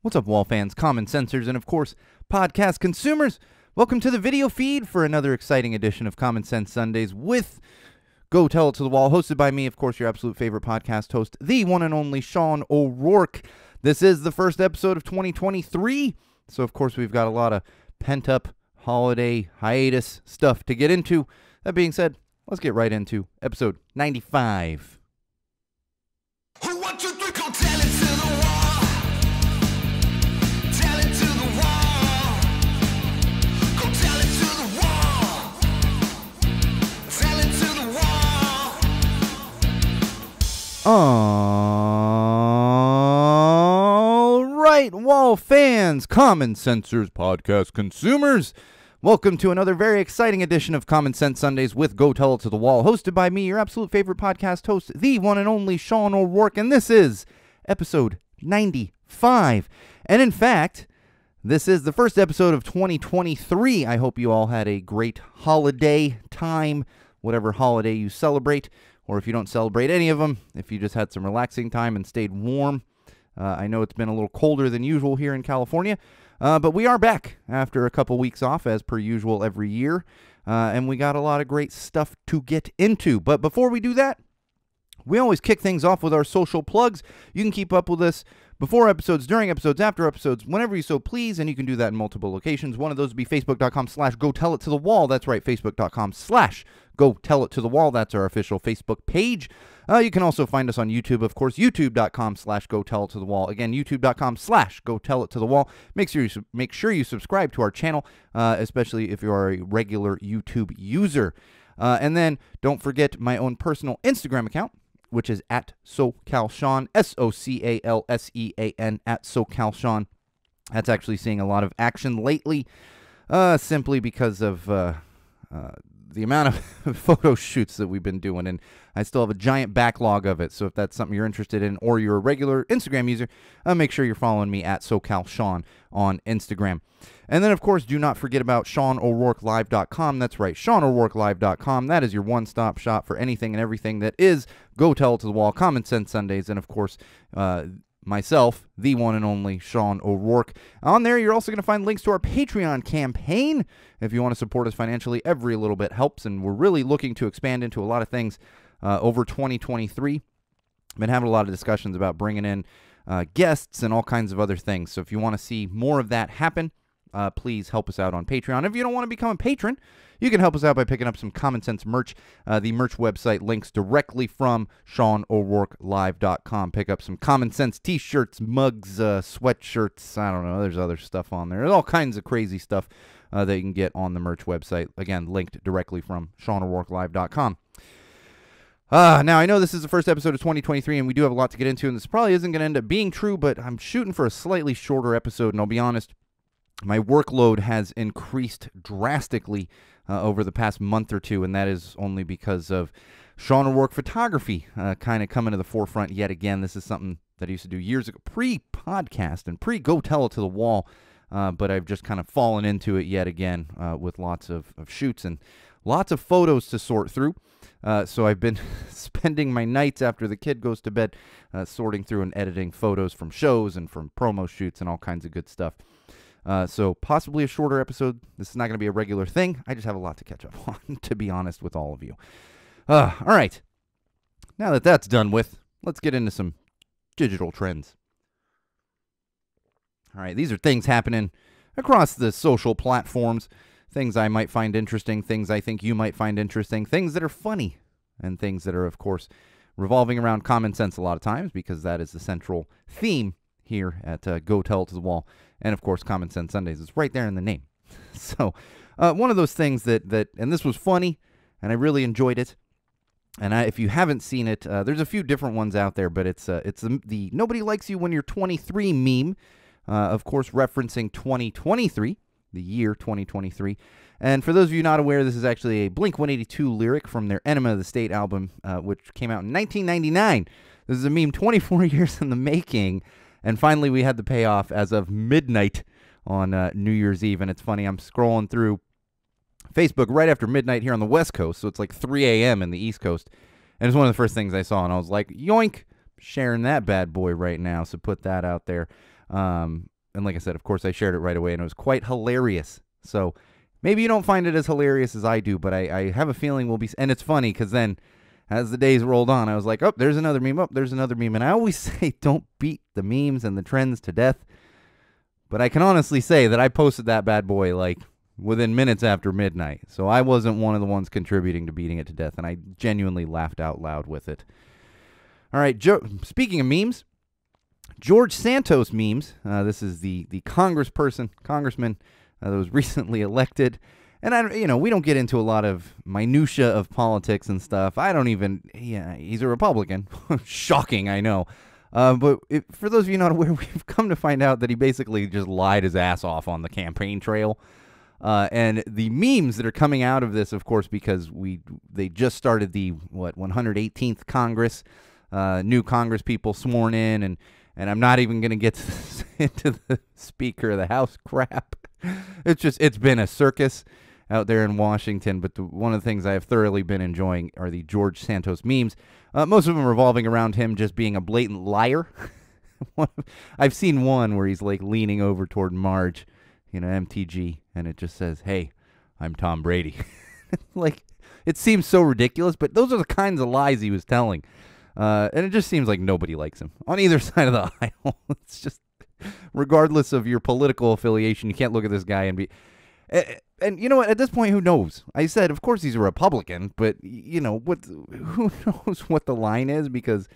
What's up, wall fans, common sensors, and of course, podcast consumers? Welcome to the video feed for another exciting edition of Common Sense Sundays with Go Tell It to the Wall, hosted by me, of course, your absolute favorite podcast host, the one and only Sean O'Rourke. This is the first episode of 2023, so of course we've got a lot of pent-up holiday hiatus stuff to get into. That being said, let's get right into episode 95. Who want you three, go tell it to the wall. Tell it to the wall. Go tell it to the wall. Tell it to the wall. All right, wall fans, common sensors, podcast consumers. Welcome to another very exciting edition of Common Sense Sundays with Go Tell It to the Wall, hosted by me, your absolute favorite podcast host, the one and only Sean O'Rourke, and this is episode 95. And in fact, this is the first episode of 2023. I hope you all had a great holiday time, whatever holiday you celebrate, or if you don't celebrate any of them, if you just had some relaxing time and stayed warm. I know it's been a little colder than usual here in California. But we are back after a couple weeks off, as per usual every year, and we got a lot of great stuff to get into. But before we do that, we always kick things off with our social plugs. You can keep up with us before episodes, during episodes, after episodes, whenever you so please, and you can do that in multiple locations. One of those would be facebook.com/GoTellItToTheWall. That's right, facebook.com/GoTellItToTheWall. That's our official Facebook page. You can also find us on YouTube, of course, youtube.com/GoTellItToTheWall. Again, youtube.com/GoTellItToTheWall. Make sure you subscribe to our channel, especially if you are a regular YouTube user. And then don't forget my own personal Instagram account, which is at SoCalSean, SoCalSean, at SoCalSean. That's actually seeing a lot of action lately, simply because of the amount of photo shoots that we've been doing, and I still have a giant backlog of it. So if that's something you're interested in, or you're a regular Instagram user, make sure you're following me at SoCalSean on Instagram. And then, of course, do not forget about SeanO'RourkeLive.com. That's right, SeanO'RourkeLive.com. That is your one-stop shop for anything and everything that is Go Tell It to the Wall, Common Sense Sundays, and, of course, myself, the one and only Sean O'Rourke. On there, you're also going to find links to our Patreon campaign. If you want to support us financially, every little bit helps, and we're really looking to expand into a lot of things over 2023. I've been having a lot of discussions about bringing in guests and all kinds of other things. So if you want to see more of that happen, please help us out on Patreon. If you don't want to become a patron, you can help us out by picking up some Common Sense merch. The merch website links directly from SeanO'RourkeLive.com. Pick up some Common Sense t-shirts, mugs, sweatshirts. I don't know. There's other stuff on there. There's all kinds of crazy stuff that you can get on the merch website. Again, linked directly from SeanO'RourkeLive.com. Now, I know this is the first episode of 2023, and we do have a lot to get into, and this probably isn't going to end up being true, but I'm shooting for a slightly shorter episode, and I'll be honest, my workload has increased drastically over the past month or two, and that is only because of Sean O'Rourke photography kind of coming to the forefront yet again. This is something that I used to do years ago, pre-podcast and pre-Go Tell It to the Wall, but I've just kind of fallen into it yet again with lots of shoots and lots of photos to sort through. So I've been spending my nights after the kid goes to bed sorting through and editing photos from shows and from promo shoots and all kinds of good stuff. So possibly a shorter episode. This is not going to be a regular thing. I just have a lot to catch up on, to be honest with all of you. All right. Now that that's done with, let's get into some digital trends. All right, these are things happening across the social platforms, things I might find interesting, things I think you might find interesting, things that are funny, and things that are, of course, revolving around common sense a lot of times, because that is the central theme here at Go Tell It to the Wall. And, of course, Common Sense Sundays is right there in the name. So one of those things that and this was funny, and I really enjoyed it. And if you haven't seen it, there's a few different ones out there, but it's the Nobody Likes You When You're 23 meme, of course, referencing 2023, the year 2023. And for those of you not aware, this is actually a Blink-182 lyric from their Enema of the State album, which came out in 1999. This is a meme 24 years in the making. And finally, we had the payoff as of midnight on New Year's Eve. And it's funny, I'm scrolling through Facebook right after midnight here on the West Coast. So it's like 3 a.m. in the East Coast. And it's one of the first things I saw. And I was like, yoink, sharing that bad boy right now. So put that out there. and like I said, of course, I shared it right away, and it was quite hilarious. So maybe you don't find it as hilarious as I do, but I have a feeling we'll be. And it's funny because then, as the days rolled on, I was like, oh, there's another meme. Oh, there's another meme. And I always say, don't beat the memes and the trends to death. But I can honestly say that I posted that bad boy like within minutes after midnight. So I wasn't one of the ones contributing to beating it to death, and I genuinely laughed out loud with it. All right, speaking of memes, George Santos memes. This is the congressman that was recently elected. And we don't get into a lot of minutia of politics and stuff. He's a Republican. Shocking, I know. But for those of you not aware, we've come to find out that he basically just lied his ass off on the campaign trail. And the memes that are coming out of this, of course, because they just started the 118th Congress, new Congress people sworn in, and I'm not even going to get into the Speaker of the House crap. It's been a circus out there in Washington, but one of the things I have thoroughly been enjoying are the George Santos memes. Most of them revolving around him just being a blatant liar. I've seen one where he's like leaning over toward Marge, MTG, and it just says, "Hey, I'm Tom Brady." Like, it seems so ridiculous, but those are the kinds of lies he was telling. And it just seems like nobody likes him on either side of the aisle. It's just, regardless of your political affiliation, you can't look at this guy and be... And you know what? At this point, who knows? I said, of course, he's a Republican, but who knows what the line is? Because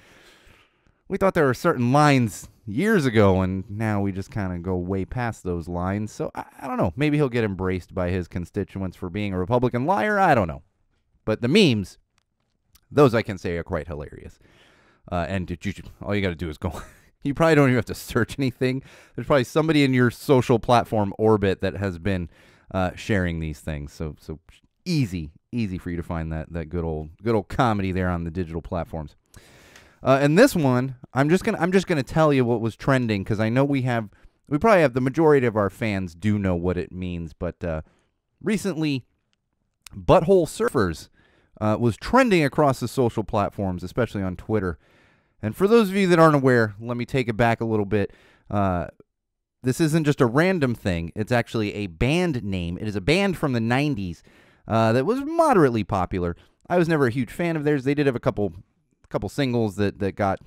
we thought there were certain lines years ago, and now we just kind of go way past those lines. So I don't know. Maybe he'll get embraced by his constituents for being a Republican liar. I don't know. But the memes, those I can say are quite hilarious. And all you got to do is go. You probably don't even have to search anything. There's probably somebody in your social platform orbit that has been sharing these things. So easy for you to find that good old comedy there on the digital platforms. And this one, I'm just gonna tell you what was trending, because I know we probably have the majority of our fans do know what it means. But recently, butthole surfers was trending across the social platforms, especially on Twitter. And for those of you that aren't aware, let me take it back a little bit. This isn't just a random thing. It's actually a band name. It is a band from the 90s that was moderately popular. I was never a huge fan of theirs. They did have a couple singles that got,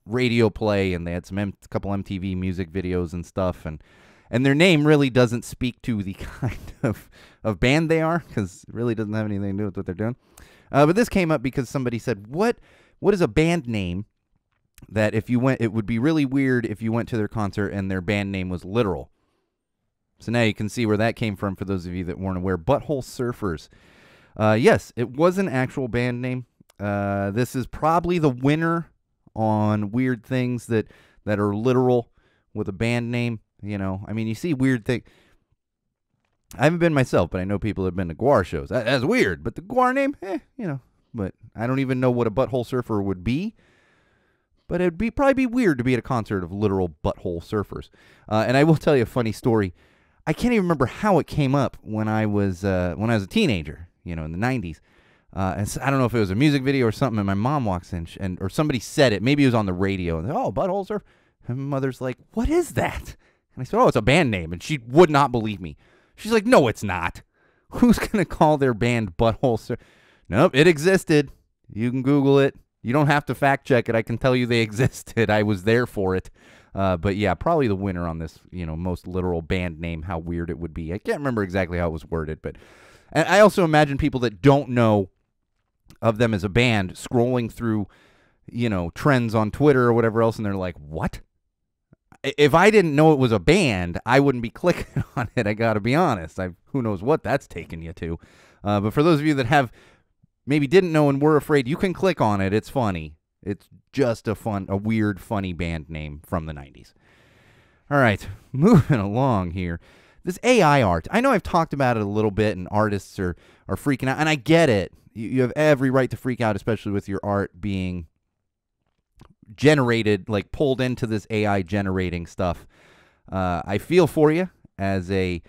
radio play, and they had couple MTV music videos and stuff. And their name really doesn't speak to the kind of band they are, because it really doesn't have anything to do with what they're doing. But this came up because somebody said, what is a band name that if you went, it would be really weird if you went to their concert and their band name was literal. So now you can see where that came from for those of you that weren't aware. Butthole Surfers. Yes, it was an actual band name. This is probably the winner on weird things that are literal with a band name. You see weird things. I haven't been myself, but I know people have been to Gwar shows. That's weird, but the Gwar name, But I don't even know what a butthole surfer would be. But it'd probably be weird to be at a concert of literal butthole surfers. And I will tell you a funny story. I can't even remember how it came up when I was a teenager, in the 90s. And so I don't know if it was a music video or something, and my mom walks in, or somebody said it. Maybe it was on the radio. And oh, butthole surf. And my mother's like, "What is that?" And I said, "Oh, it's a band name." And she would not believe me. She's like, "No, it's not. Who's going to call their band Butthole Surf?" Nope, it existed. You can Google it. You don't have to fact check it. I can tell you they existed. I was there for it. But yeah, probably the winner on this, most literal band name, how weird it would be. I can't remember exactly how it was worded, but and I also imagine people that don't know of them as a band scrolling through, trends on Twitter or whatever else, and they're like, "What?" If I didn't know it was a band, I wouldn't be clicking on it. I got to be honest. Who knows what that's taken you to. But for those of you that maybe didn't know and were afraid, you can click on it. It's funny. It's just a weird, funny band name from the 90s. All right, moving along here. This AI art, I know I've talked about it a little bit, and artists are freaking out, and I get it. You have every right to freak out, especially with your art being generated, like pulled into this AI generating stuff. I feel for you as a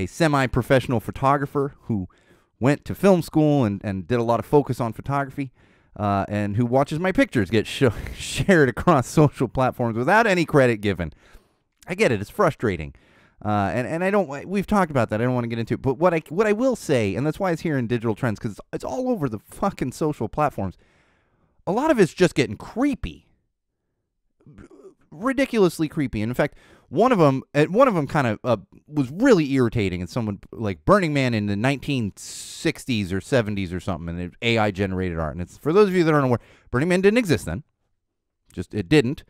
semi-professional photographer who went to film school and did a lot of focus on photography, and who watches my pictures get shared across social platforms without any credit given. I get it. It's frustrating. And I don't. We've talked about that. I don't want to get into it. But what I will say, and that's why it's here in Digital Trends, because it's all over the fucking social platforms. A lot of it's just getting creepy, ridiculously creepy. And in fact, one of them kind of was really irritating. And someone like Burning Man in the 1960s or 70s or something, and AI generated art. And it's for those of you that aren't aware, Burning Man didn't exist then. Just it didn't.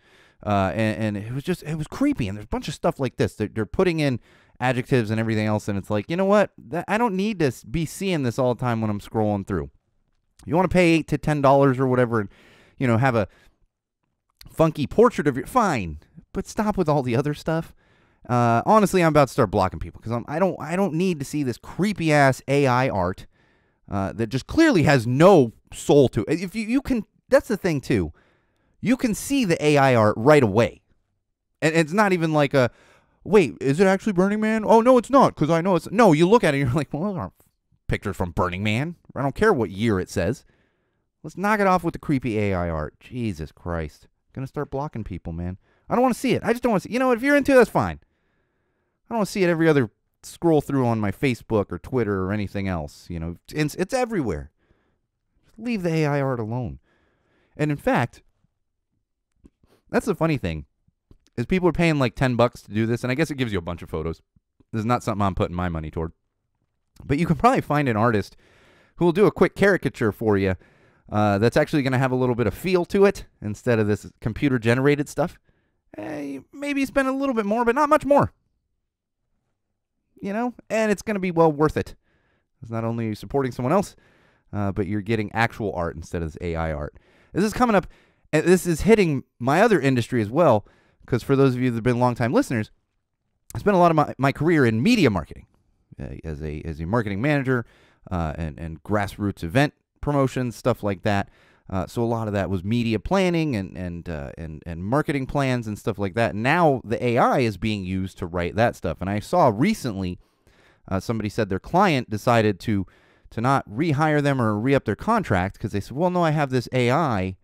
And it was creepy. And there's a bunch of stuff like this. They're putting in adjectives and everything else. And it's like, you know what? I don't need to be seeing this all the time when I'm scrolling through. You want to pay $8 to $10 or whatever and, have a funky portrait of your, fine. But stop with all the other stuff. Honestly, I'm about to start blocking people because I don't need to see this creepy ass AI art that just clearly has no soul to it. If you can, that's the thing too. You can see the AI art right away. And it's not even like wait, is it actually Burning Man? Oh, no, it's not, because I know it's... No, you look at it and you're like, well, those aren't pictures from Burning Man. I don't care what year it says. Let's knock it off with the creepy AI art. Jesus Christ. I'm going to start blocking people, man. I don't want to see it. I just don't want to see it. If you're into it, that's fine. I don't want to see it every other scroll through on my Facebook or Twitter or anything else. It's everywhere. Just leave the AI art alone. And in fact... That's the funny thing, is people are paying like $10 to do this, and I guess it gives you a bunch of photos. This is not something I'm putting my money toward. But you can probably find an artist who will do a quick caricature for you that's actually going to have a little bit of feel to it instead of this computer-generated stuff. Maybe spend a little bit more, but not much more. And it's going to be well worth it. It's not only supporting someone else, but you're getting actual art instead of this AI art. This is coming up. And this is hitting my other industry as well, because for those of you that have been longtime listeners, I spent a lot of my career in media marketing as a marketing manager and grassroots event promotions, stuff like that. So a lot of that was media planning and marketing plans and stuff like that. Now the AI is being used to write that stuff. And I saw recently somebody said their client decided to not rehire them or re-up their contract because they said, well, no, I have this AI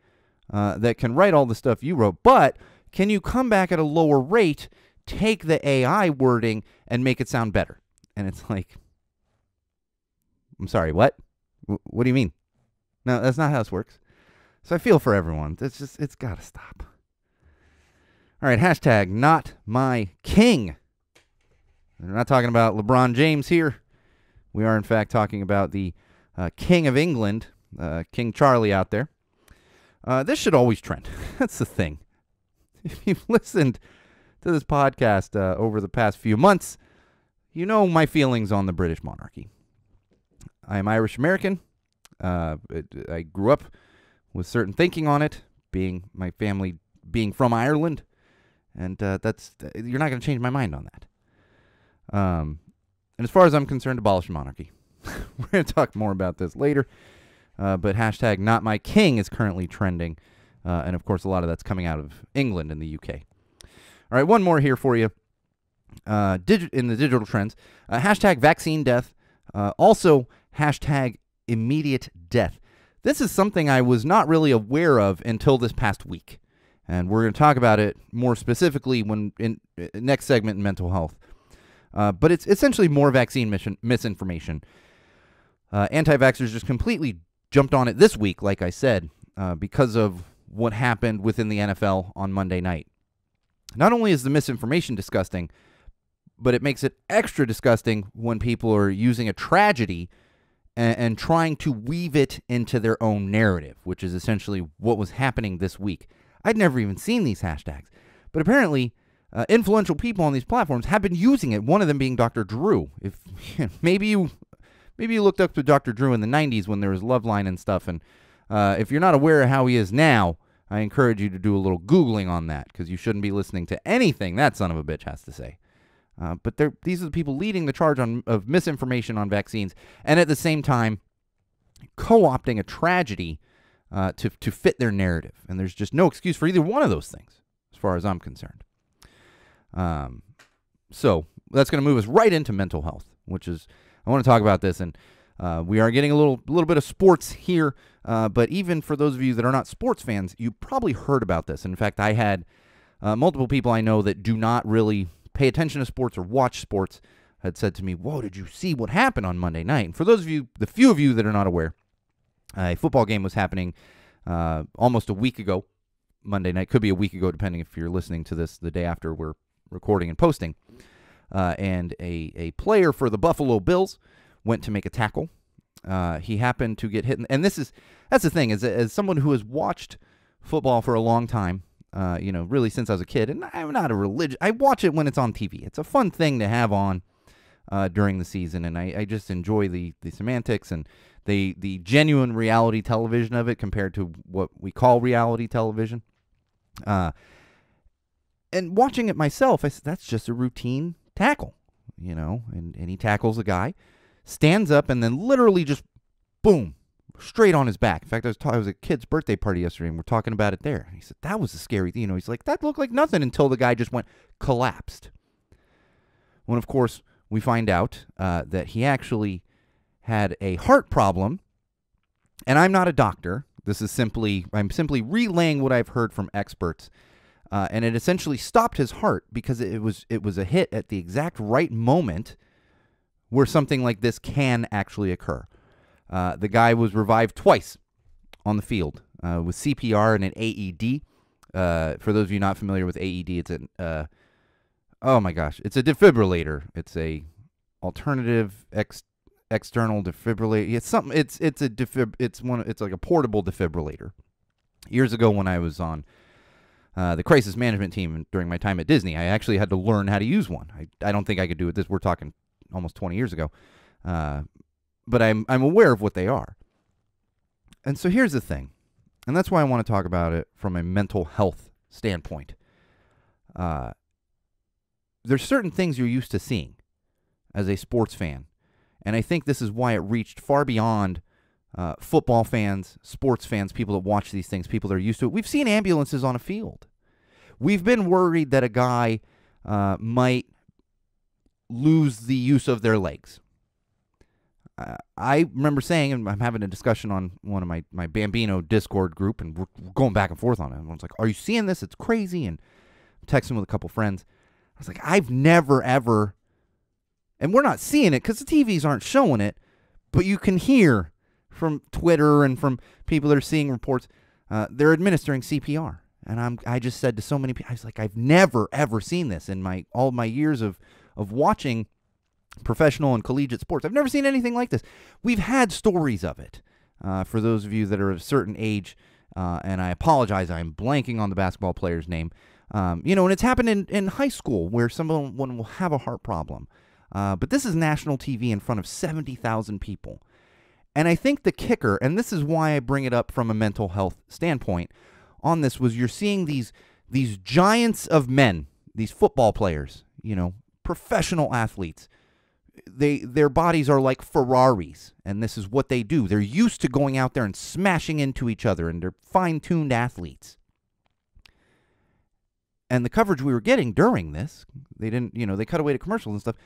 that can write all the stuff you wrote, but can you come back at a lower rate, take the AI wording, and make it sound better? And it's like, I'm sorry, what? What do you mean? No, that's not how this works. So I feel for everyone. It's got to stop. All right, hashtag not my king. We're not talking about LeBron James here. We are, in fact, talking about the King of England, King Charlie out there. This should always trend. That's the thing. If you've listened to this podcast over the past few months, you know my feelings on the British monarchy. I am Irish American. I grew up with certain thinking on it, my family being from Ireland, and you're not going to change my mind on that. And as far as I'm concerned, abolish monarchy. We're going to talk more about this later. But hashtag not my king is currently trending. And, of course, a lot of that's coming out of England and the UK. All right, one more here for you. In the digital trends. Hashtag vaccine death. Also, hashtag immediate death. This is something I was not really aware of until this past week. And we're going to talk about it more specifically when in next segment in mental health. But it's essentially more vaccine misinformation. Anti-vaxxers just completely jumped on it this week, like I said, because of what happened within the NFL on Monday night. Not only is the misinformation disgusting, but it makes it extra disgusting when people are using a tragedy and trying to weave it into their own narrative, which is essentially what was happening this week. I'd never even seen these hashtags, but apparently influential people on these platforms have been using it, one of them being Dr. Drew. If maybe you looked up to Dr. Drew in the 90s when there was Loveline and stuff, and if you're not aware of how he is now, I encourage you to do a little Googling on that, because you shouldn't be listening to anything that son of a bitch has to say. But these are the people leading the charge of misinformation on vaccines, and at the same time, co-opting a tragedy to fit their narrative. And there's just no excuse for either one of those things, as far as I'm concerned. So that's going to move us right into mental health, which is, I want to talk about this, and we are getting a little bit of sports here, but even for those of you that are not sports fans, you probably heard about this. In fact, I had multiple people I know that do not really pay attention to sports or watch sports had said to me, whoa, did you see what happened on Monday night? And for those of you, the few of you that are not aware, a football game was happening almost a week ago, Monday night. Could be a week ago, depending if you're listening to this the day after we're recording and posting. And a player for the Buffalo Bills went to make a tackle. He happened to get hit. And that's the thing, as someone who has watched football for a long time, really since I was a kid, and I'm not a religious, I watch it when it's on TV. It's a fun thing to have on during the season, and I just enjoy the semantics and the genuine reality television of it compared to what we call reality television. And watching it myself, I said, that's just a routine tackle, and he tackles a guy, stands up, and then literally just, boom, straight on his back. In fact, I was at a kid's birthday party yesterday, and we're talking about it there. And he said, that was a scary thing. He's like, that looked like nothing until the guy just collapsed. When, of course, we find out that he actually had a heart problem, and I'm not a doctor. I'm simply relaying what I've heard from experts, and it essentially stopped his heart because it was a hit at the exact right moment where something like this can actually occur. The guy was revived twice on the field with CPR and an AED. For those of you not familiar with AED, it's oh my gosh, it's a defibrillator. It's a alternative external defibrillator. It's something. It's like a portable defibrillator. Years ago, when I was on the crisis management team during my time at Disney, I actually had to learn how to use one. I don't think I could do it. We're talking almost 20 years ago, but I'm aware of what they are. And so here's the thing, and that's why I want to talk about it from a mental health standpoint. There's certain things you're used to seeing as a sports fan. And I think this is why it reached far beyond football fans, sports fans, people that watch these things, people that are used to it. We've seen ambulances on a field. We've been worried that a guy might lose the use of their legs. I remember saying, and I'm having a discussion on one of my Bambino Discord group, and we're going back and forth on it. Everyone's like, are you seeing this? It's crazy. And I'm texting with a couple friends. I was like, I've never, ever, and we're not seeing it because the TVs aren't showing it, but you can hear from Twitter and from people that are seeing reports, they're administering CPR. And I just said to so many people, I was like, I've never, ever seen this in all my years of watching professional and collegiate sports. I've never seen anything like this. We've had stories of it. For those of you that are of a certain age, and I apologize, I'm blanking on the basketball player's name. And it's happened in high school where someone will have a heart problem. But this is national TV in front of 70,000 people. And I think the kicker, and this is why I bring it up from a mental health standpoint on this, was you're seeing these giants of men, these football players, professional athletes. Their bodies are like Ferraris, and this is what they do. They're used to going out there and smashing into each other, and they're fine-tuned athletes. And the coverage we were getting during this, they didn't, they cut away to commercials and stuff.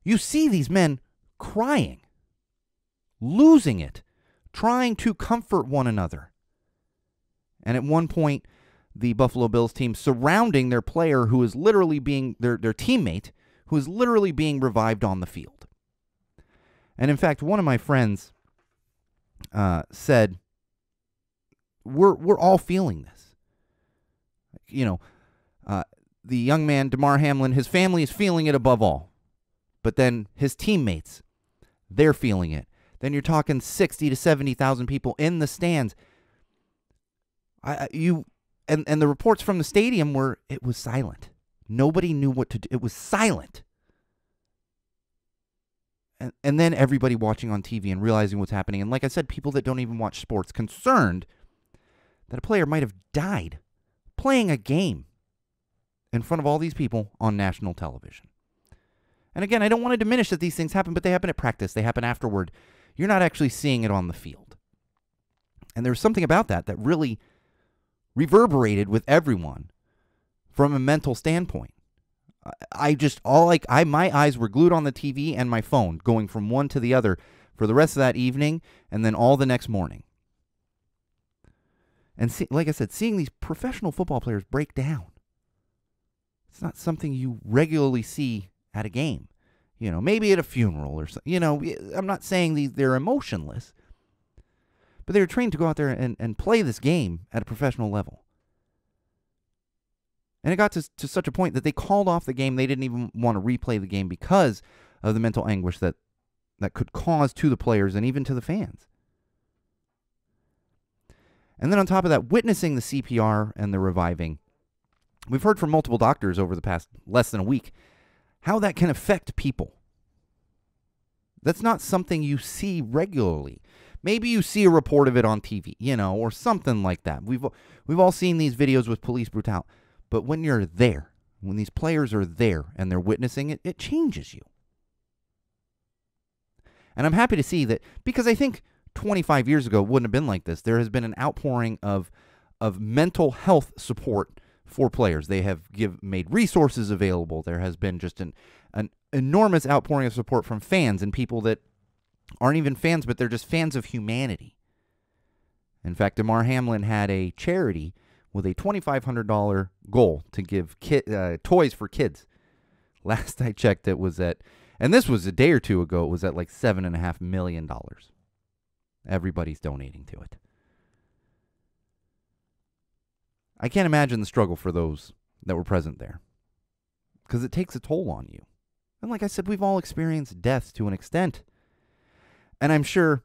You see these men crying, losing it, trying to comfort one another. And at one point, the Buffalo Bills team surrounding their player who is literally being, their teammate, who is literally being revived on the field. And in fact, one of my friends said, we're all feeling this. The young man, DeMar Hamlin, his family is feeling it above all. But then his teammates, they're feeling it. Then you're talking 60 to 70,000 people in the stands. And the reports from the stadium were it was silent. Nobody knew what to do. It was silent. And then everybody watching on TV and realizing what's happening. And like I said, people that don't even watch sports concerned that a player might have died playing a game in front of all these people on national television. And again, I don't want to diminish that these things happen, but they happen at practice. They happen afterward. You're not actually seeing it on the field. And there was something about that really reverberated with everyone from a mental standpoint. My eyes were glued on the TV and my phone, going from one to the other for the rest of that evening and then all the next morning. And like I said, seeing these professional football players break down It's not something you regularly see at a game. Maybe at a funeral or something. I'm not saying they're emotionless, but they're trained to go out there and play this game at a professional level. And it got to such a point that they called off the game. They didn't even want to replay the game because of the mental anguish that could cause to the players and even to the fans. And then on top of that, witnessing the CPR and the reviving, we've heard from multiple doctors over the past less than a week how that can affect people. That's not something you see regularly. Maybe you see a report of it on TV, or something like that. We've all seen these videos with police brutality. But when you're there, when these players are there and they're witnessing it, it changes you. And I'm happy to see that, because I think 25 years ago it wouldn't have been like this. There has been an outpouring of mental health support for players. They have made resources available. There has been just an enormous outpouring of support from fans and people that aren't even fans, but they're just fans of humanity. In fact, Damar Hamlin had a charity with a $2,500 goal to give toys for kids. Last I checked, it was at, and this was a day or two ago, it was at like $7.5 million. Everybody's donating to it. I can't imagine the struggle for those that were present there, because it takes a toll on you. And like I said, we've all experienced death to an extent. And I'm sure,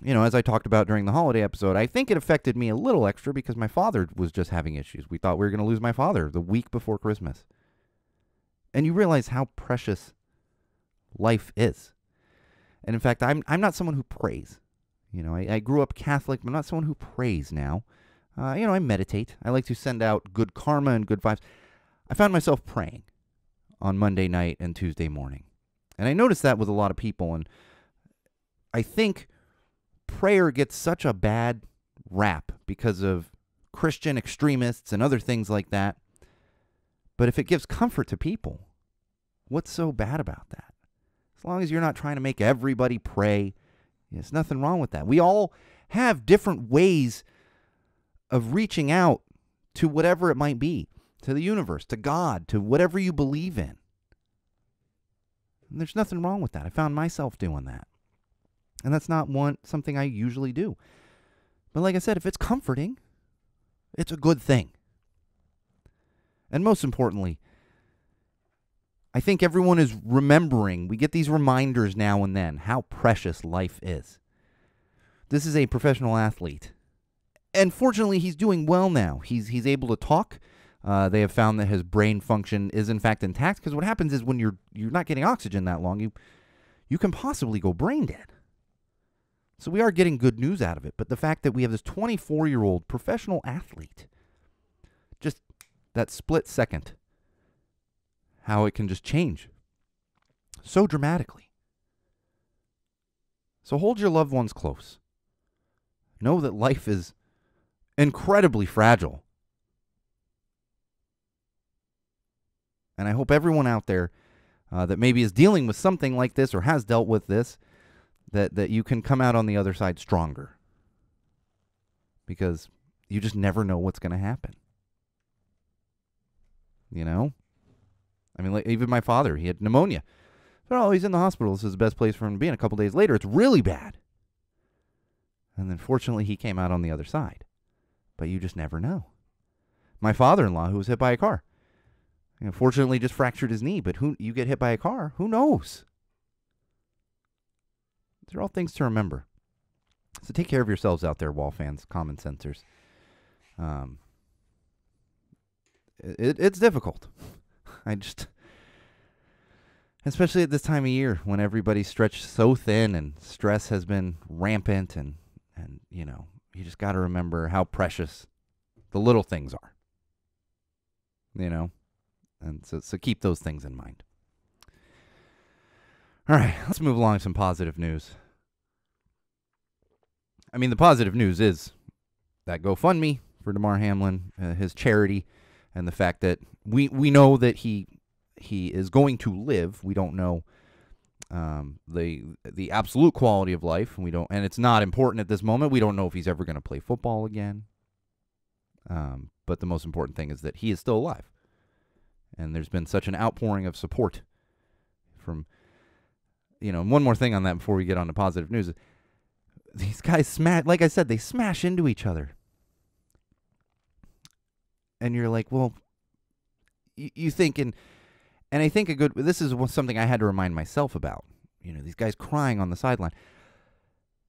as I talked about during the holiday episode, I think it affected me a little extra because my father was just having issues. We thought we were going to lose my father the week before Christmas. And you realize how precious life is. And in fact, I'm not someone who prays. I grew up Catholic, but I'm not someone who prays now. I meditate. I like to send out good karma and good vibes. I found myself praying on Monday night and Tuesday morning. And I noticed that with a lot of people. And I think prayer gets such a bad rap because of Christian extremists and other things like that. But if it gives comfort to people, what's so bad about that? As long as you're not trying to make everybody pray, there's nothing wrong with that. We all have different ways of reaching out to whatever it might be, to the universe, to God, to whatever you believe in. And there's nothing wrong with that. I found myself doing that. And that's not something I usually do. But like I said, if it's comforting, it's a good thing. And most importantly, I think everyone is remembering, we get these reminders now and then, how precious life is. This is a professional athlete. And fortunately, he's doing well now. He's able to talk. They have found that his brain function is in fact intact, because what happens is when you're not getting oxygen that long, you can possibly go brain dead. So we are getting good news out of it. But the fact that we have this 24-year-old professional athlete, just that split second, how it can just change so dramatically. So hold your loved ones close. Know that life is incredibly fragile. And I hope everyone out there that maybe is dealing with something like this or has dealt with this, that you can come out on the other side stronger. Because you just never know what's going to happen. I mean, like, even my father, he had pneumonia. Oh, he's in the hospital. This is the best place for him to be. And a couple days later, it's really bad. And then fortunately, he came out on the other side. But you just never know. My father-in-law, who was hit by a car, fortunately just fractured his knee. But you get hit by a car, who knows? These are all things to remember. So take care of yourselves out there, Wall fans, common sensors. It's difficult. Especially at this time of year when everybody's stretched so thin and stress has been rampant, and you just got to remember how precious the little things are. And so keep those things in mind. All right, let's move along to some positive news. I mean, the positive news is that GoFundMe for Damar Hamlin, his charity, and the fact that we know that he is going to live. We don't know the absolute quality of life, and it's not important at this moment. We don't know if he's ever going to play football again. But the most important thing is that he is still alive, And there's been such an outpouring of support from, and one more thing on that before we get on to positive news. These guys like I said, they smash into each other. And you're like, well, you think, and I think this is something I had to remind myself about. These guys crying on the sideline.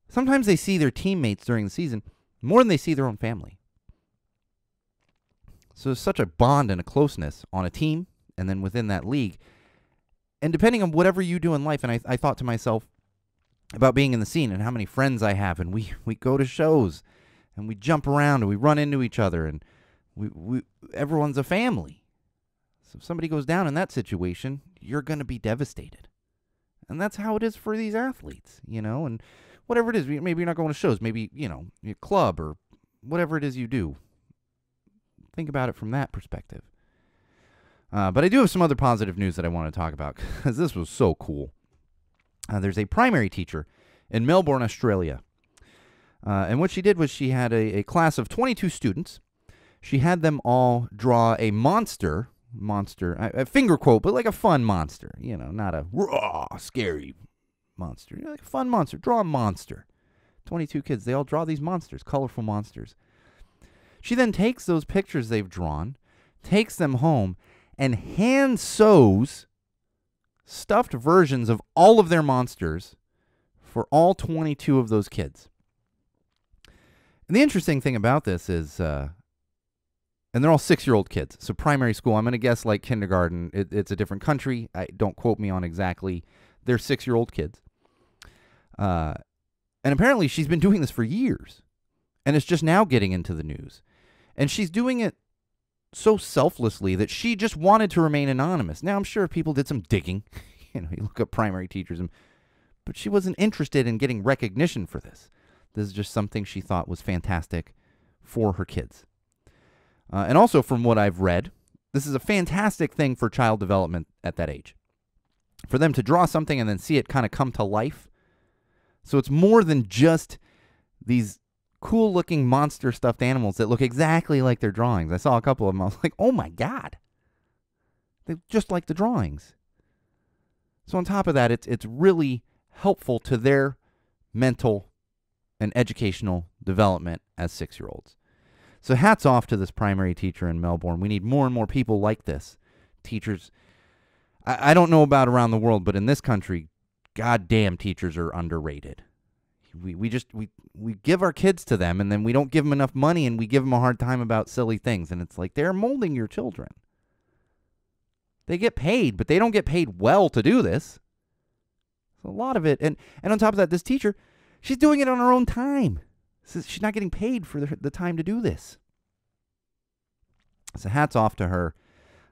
Sometimes they see their teammates during the season more than they see their own family. So there's such a bond and a closeness on a team and then within that league. And depending on whatever you do in life, and I thought to myself about being in the scene and how many friends I have, and we go to shows and we jump around and we run into each other, and we everyone's a family. So if somebody goes down in that situation, you're going to be devastated. And that's how it is for these athletes, and whatever it is. Maybe you're not going to shows, maybe, your club or whatever it is you do. Think about it from that perspective. But I do have some other positive news that I want to talk about because this was so cool. There's a primary teacher in Melbourne, Australia. And what she did was she had a class of 22 students. She had them all draw a monster, a finger quote, but like a fun monster, not a raw, scary monster. Like a fun monster. Draw a monster. 22 kids. They all draw these monsters, colorful monsters. She then takes those pictures they've drawn, takes them home, and hand sews stuffed versions of all of their monsters for all 22 of those kids. And the interesting thing about this is, and they're all 6-year-old kids, so primary school. I'm going to guess like kindergarten. It's a different country. Don't quote me on exactly. They're 6-year-old kids. And apparently she's been doing this for years. And it's just now getting into the news. And she's doing it so selflessly that she just wanted to remain anonymous. Now, I'm sure people did some digging. You look up primary teachers. But she wasn't interested in getting recognition for this. This is just something she thought was fantastic for her kids. And also, from what I've read, this is a fantastic thing for child development at that age. For them to draw something and then see it kind of come to life. So it's more than just these cool-looking monster stuffed animals that look exactly like their drawings. I saw a couple of them. I was like, oh, my God. They're just like the drawings. So on top of that, it's really helpful to their mental and educational development as 6-year-olds. So hats off to this primary teacher in Melbourne. We need more and more people like this. Teachers, I don't know about around the world, but in this country, goddamn, teachers are underrated. We give our kids to them, and then we don't give them enough money, and we give them a hard time about silly things. And it's like they're molding your children. They get paid, but they don't get paid well to do this. So a lot of it, and on top of that, this teacher, she's doing it on her own time. She's not getting paid for the time to do this. So hats off to her,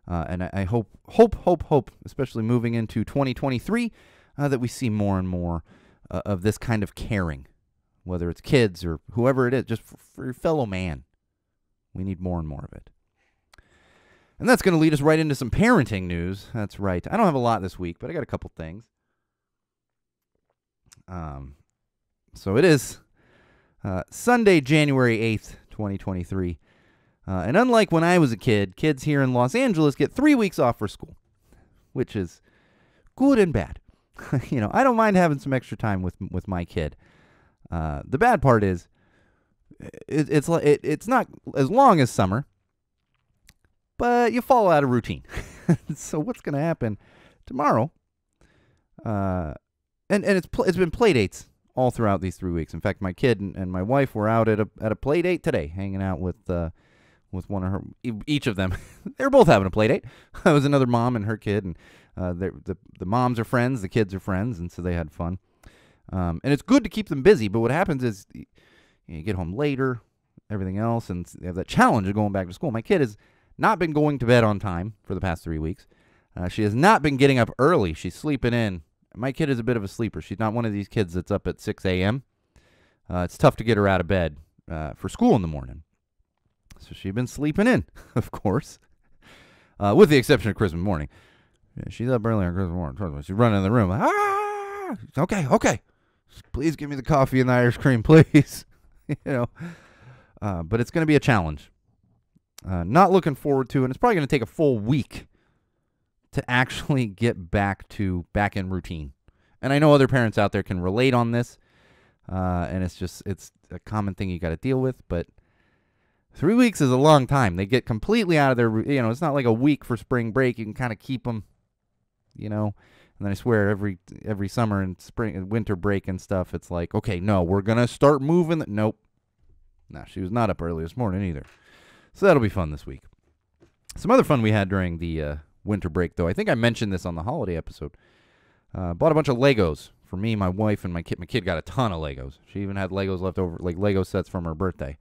and I hope, especially moving into 2023, that we see more and more of this kind of caring, whether it's kids or whoever it is, just for your fellow man. We need more and more of it. And that's going to lead us right into some parenting news. That's right. I don't have a lot this week, but I got a couple things. So it is Sunday, January 8th, 2023. And unlike when I was a kid, kids here in Los Angeles get 3 weeks off for school, which is good and bad. I don't mind having some extra time with my kid. The bad part is it's not as long as summer, but you fall out of routine. So what's going to happen tomorrow? And it's been play dates all throughout these 3 weeks. In fact, my kid and my wife were out at a play date today, hanging out with one of her, each of them. They're both having a play date. It was another mom and her kid, and the moms are friends, the kids are friends, and so they had fun. And it's good to keep them busy, but what happens is you get home later, everything else, and they have that challenge of going back to school. My kid has not been going to bed on time for the past 3 weeks. She has not been getting up early. She's sleeping in. My kid is a bit of a sleeper. She's not one of these kids that's up at 6 a.m. It's tough to get her out of bed for school in the morning. So she's been sleeping in, of course, with the exception of Christmas morning. Yeah, she's up early on Christmas morning. She's running in the room. Okay. Please give me the coffee and the ice cream, please. But it's going to be a challenge. Not looking forward to, and it's probably going to take a full week to actually get back in routine. And I know other parents out there can relate on this, and it's a common thing you got to deal with, but 3 weeks is a long time. They get completely out of their, it's not like a week for spring break. You can kind of keep them, and then I swear every summer and spring and winter break and stuff, it's like, okay, no, we're going to start moving. Nope. No, she was not up early this morning either. So that'll be fun this week. Some other fun we had during the winter break, though. I think I mentioned this on the holiday episode. Bought a bunch of Legos for me, my wife, and my kid. My kid got a ton of Legos. She even had Legos left over, like Lego sets from her birthday.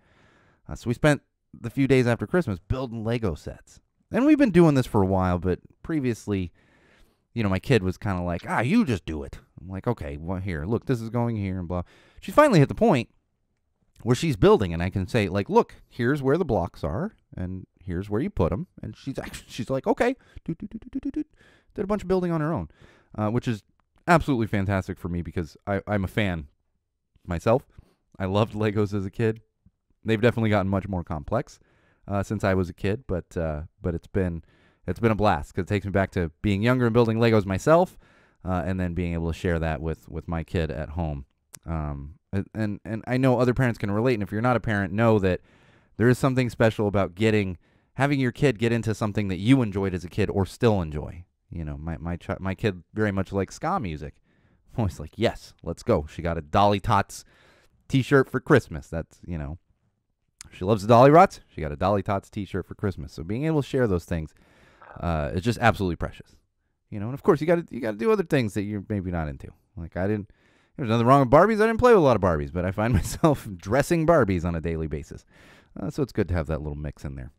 So we spent the few days after Christmas building Lego sets. And we've been doing this for a while, but previously, my kid was kind of like, you just do it. I'm like, okay, well, here, look, this is going here and blah. She finally hit the point where she's building, and I can say, like, look, here's where the blocks are, and here's where you put them. And she's like, okay. Did a bunch of building on her own, which is absolutely fantastic for me because I'm a fan myself. I loved Legos as a kid. They've definitely gotten much more complex since I was a kid, but it's been a blast because it takes me back to being younger and building Legos myself, and then being able to share that with my kid at home. And I know other parents can relate, and if you're not a parent, know that there is something special about having your kid get into something that you enjoyed as a kid or still enjoy. My kid very much likes ska music. I'm always like, yes, let's go. She got a Dolly Tots t-shirt for Christmas. That's, she loves the Dolly Rots. She got a Dolly Tots t-shirt for Christmas. So being able to share those things is just absolutely precious. And of course you got to do other things that you're maybe not into. Like there's nothing wrong with Barbies. I didn't play with a lot of Barbies, but I find myself dressing Barbies on a daily basis. So it's good to have that little mix in there.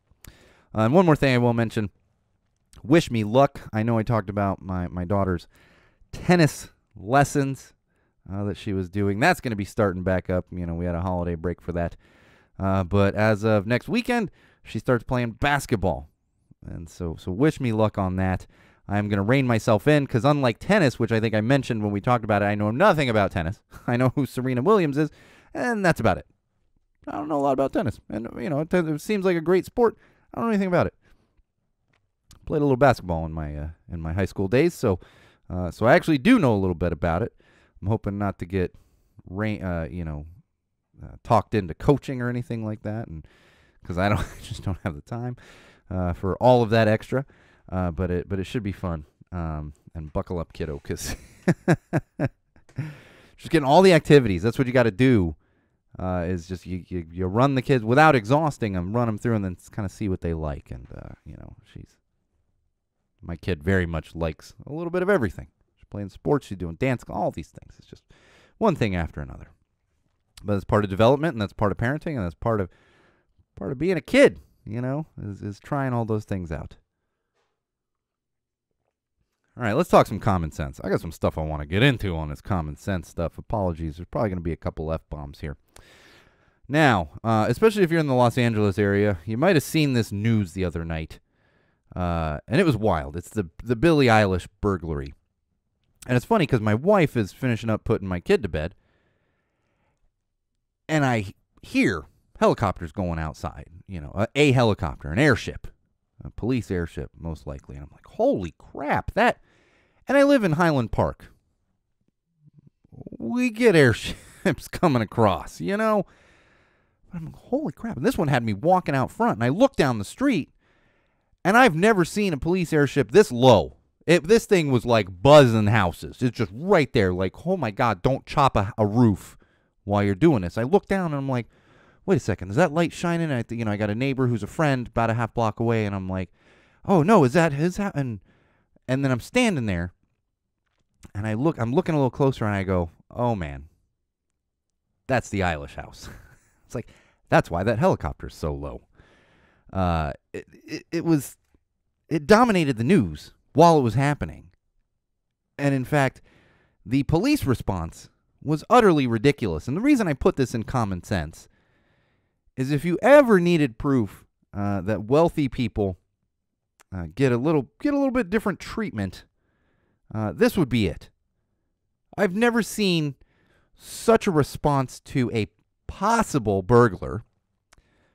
And one more thing I will mention. Wish me luck. I know I talked about my daughter's tennis lessons that she was doing. That's going to be starting back up. We had a holiday break for that. But as of next weekend, she starts playing basketball. And so wish me luck on that. I'm going to rein myself in because unlike tennis, which I think I mentioned when we talked about it, I know nothing about tennis. I know who Serena Williams is, and that's about it. I don't know a lot about tennis. And, it seems like a great sport. I don't know anything about it. Played a little basketball in my high school days, so I actually do know a little bit about it. I'm hoping not to get talked into coaching or anything like that, and because I just don't have the time for all of that extra. But it should be fun. And buckle up, kiddo, because just getting all the activities. That's what you got to do. Is just you run the kids without exhausting them, run them through, and then kind of see what they like. And my kid very much likes a little bit of everything. She's playing sports, she's doing dance, all these things. It's just one thing after another. But it's part of development, and that's part of parenting, and that's part of being a kid. Is trying all those things out. All right, let's talk some common sense. I got some stuff I want to get into on this common sense stuff. Apologies, there's probably going to be a couple F-bombs here. Now, especially if you're in the Los Angeles area, you might have seen this news the other night. And it was wild. It's the Billie Eilish burglary. And it's funny because my wife is finishing up putting my kid to bed. And I hear helicopters going outside. A helicopter, an airship. A police airship, most likely. And I'm like, holy crap, that... And I live in Highland Park. We get airships coming across, But I'm like, holy crap. And this one had me walking out front. And I look down the street, and I've never seen a police airship this low. This thing was like buzzing houses. It's just right there. Like, oh, my God, don't chop a roof while you're doing this. I look down, and I'm like, wait a second, is that light shining? And I got a neighbor who's a friend about a half block away, and I'm like, oh, no, is that his house? And then I'm standing there, and I'm looking a little closer, and I go, oh, man, that's the Eilish house. It's like, that's why that helicopter's so low. It dominated the news while it was happening. And in fact, the police response was utterly ridiculous. And the reason I put this in common sense is if you ever needed proof that wealthy people get a little bit different treatment, this would be it. I've never seen such a response to a possible burglar.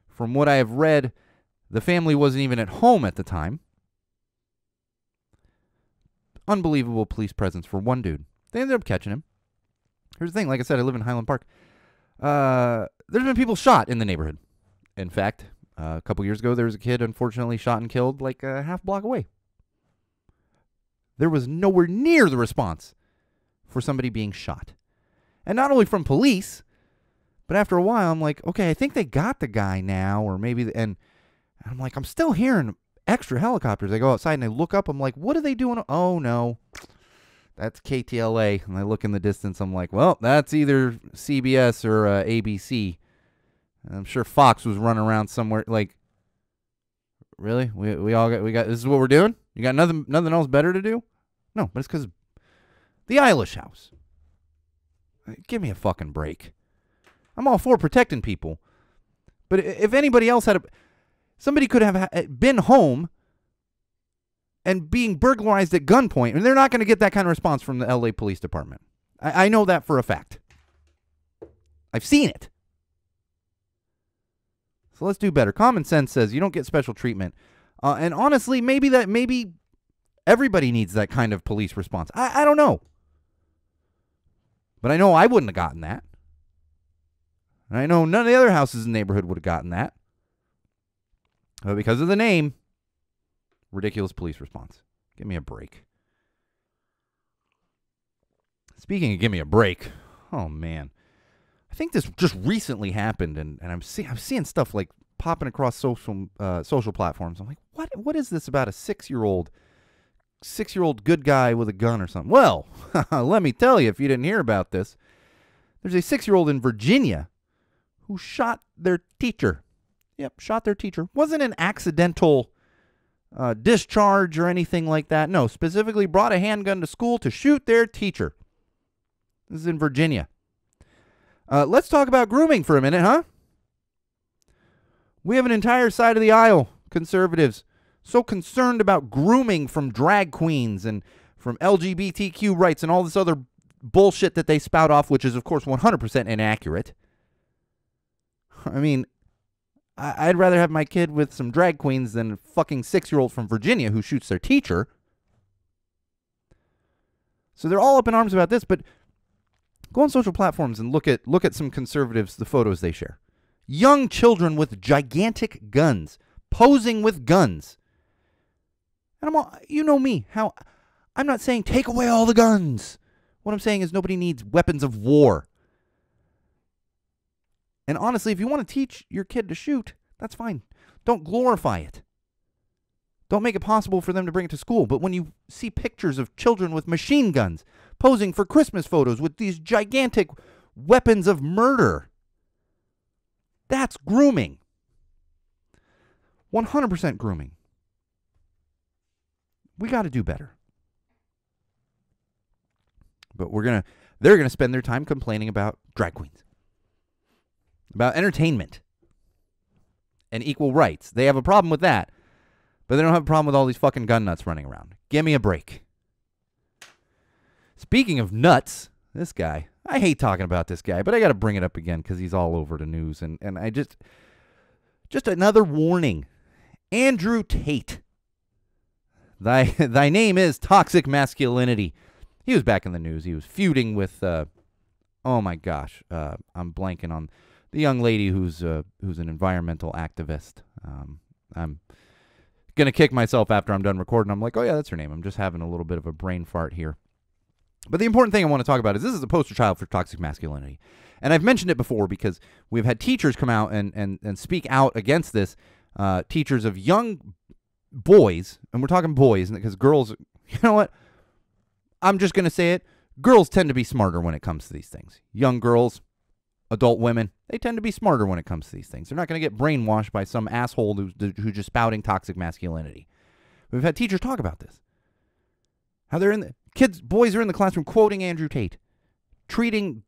From what I have read, the family wasn't even at home at the time. Unbelievable police presence for one dude. They ended up catching him. Here's the thing. Like I said, I live in Highland Park. There's been people shot in the neighborhood. In fact, a couple years ago, there was a kid unfortunately shot and killed like a half block away. There was nowhere near the response for somebody being shot. And not only from police, but after a while, I'm like, okay, I think they got the guy now, or maybe, and I'm like, I'm still hearing extra helicopters. I go outside and I look up. I'm like, what are they doing? Oh, no. That's KTLA. And I look in the distance. I'm like, well, that's either CBS or ABC. And I'm sure Fox was running around somewhere. Like, really? We got. This is what we're doing? You got nothing else better to do? No, but it's because the Eilish house. Give me a fucking break. I'm all for protecting people, but if anybody else somebody could have been home and being burglarized at gunpoint, and they're not going to get that kind of response from the LA Police Department. I know that for a fact. I've seen it. So let's do better. Common sense says you don't get special treatment. And honestly, maybe everybody needs that kind of police response. I don't know. But I know I wouldn't have gotten that. And I know none of the other houses in the neighborhood would have gotten that. But because of the name, ridiculous police response. Give me a break. Speaking of give me a break, oh man. I think this just recently happened, and I'm seeing stuff like popping across social platforms. I'm like, what is this about a 6-year-old good guy with a gun or something? Well, let me tell you, if you didn't hear about this, there's a 6-year-old in Virginia who shot their teacher. Yep, shot their teacher. Wasn't an accidental discharge or anything like that. No, specifically brought a handgun to school to shoot their teacher. This is in Virginia. Let's talk about grooming for a minute, huh? We have an entire side of the aisle, conservatives, so concerned about grooming from drag queens and from LGBTQ rights and all this other bullshit that they spout off, which is, of course, 100% inaccurate. I mean, I'd rather have my kid with some drag queens than a fucking 6-year-old from Virginia who shoots their teacher. So they're all up in arms about this, but go on social platforms and look at some conservatives, the photos they share. Young children with gigantic guns, posing with guns. And you know me, how I'm not saying take away all the guns. What I'm saying is nobody needs weapons of war. And honestly, if you want to teach your kid to shoot, that's fine. Don't glorify it. Don't make it possible for them to bring it to school. But when you see pictures of children with machine guns posing for Christmas photos with these gigantic weapons of murder, that's grooming. 100% grooming. We got to do better. But they're going to spend their time complaining about drag queens, about entertainment and equal rights. They have a problem with that, but they don't have a problem with all these fucking gun nuts running around. Give me a break. Speaking of nuts, this guy, I hate talking about this guy, but I got to bring it up again because he's all over the news. And I just another warning. Andrew Tate. Thy name is toxic masculinity. He was back in the news. He was feuding with, oh my gosh, I'm blanking on the young lady who's an environmental activist. I'm going to kick myself after I'm done recording. I'm like, oh yeah, that's her name. I'm just having a little bit of a brain fart here. But the important thing I want to talk about is this is a poster child for toxic masculinity. And I've mentioned it before because we've had teachers come out and speak out against this. Teachers of young boys, and we're talking boys because girls, you know what? I'm just going to say it. Girls tend to be smarter when it comes to these things. Young girls, adult women, they tend to be smarter when it comes to these things. They're not going to get brainwashed by some asshole who's just spouting toxic masculinity. We've had teachers talk about this. How boys are in the classroom quoting Andrew Tate, treating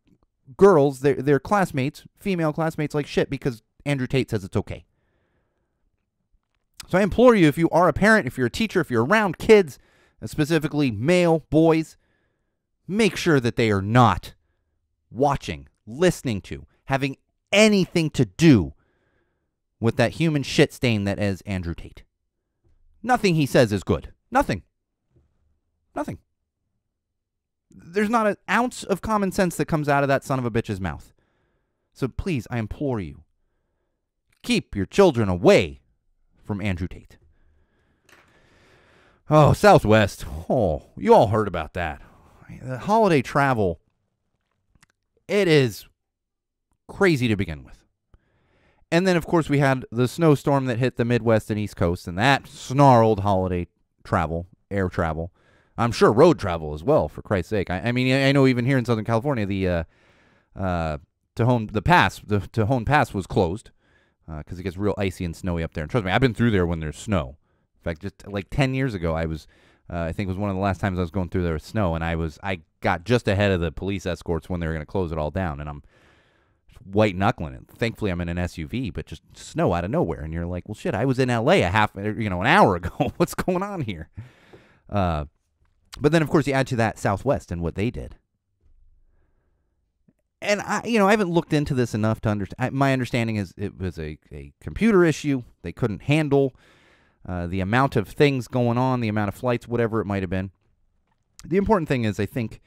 girls, their classmates, female classmates, like shit because Andrew Tate says it's okay. So I implore you, if you are a parent, if you're a teacher, if you're around kids, specifically male boys, make sure that they are not watching, listening to, having anything to do with that human shit stain that is Andrew Tate. Nothing he says is good. Nothing. There's not an ounce of common sense that comes out of that son of a bitch's mouth. So please, I implore you, keep your children away from Andrew Tate. Oh, Southwest. Oh, you all heard about that. The holiday travel, it is crazy to begin with. And then, of course, we had the snowstorm that hit the Midwest and East Coast, and that snarled holiday travel, air travel. I'm sure road travel as well, for Christ's sake. I mean, I know even here in Southern California, the Tejon Pass was closed because it gets real icy and snowy up there. And trust me, I've been through there when there's snow. In fact, just like 10 years ago, I was, I think it was one of the last times I was going through there with snow, and I got just ahead of the police escorts when they were going to close it all down, and I'm white knuckling it. Thankfully, I'm in an SUV, but just snow out of nowhere, and you're like, well, shit, I was in LA an hour ago. What's going on here? But then, of course, you add to that Southwest and what they did. And I haven't looked into this enough to understand. My understanding is it was a computer issue. They couldn't handle the amount of things going on, the amount of flights, whatever it might have been. The important thing is I think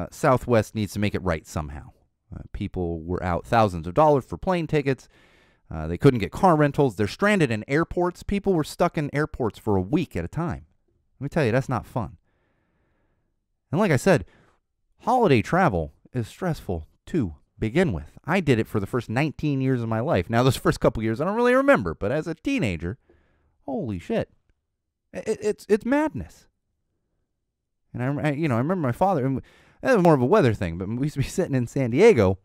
Southwest needs to make it right somehow. People were out thousands of dollars for plane tickets. They couldn't get car rentals. They're stranded in airports. People were stuck in airports for a week at a time. Let me tell you, that's not fun. And like I said, holiday travel is stressful to begin with. I did it for the first 19 years of my life. Now, those first couple years, I don't really remember, but as a teenager, holy shit, it's madness. And I remember my father. And that was more of a weather thing, but we used to be sitting in San Diego,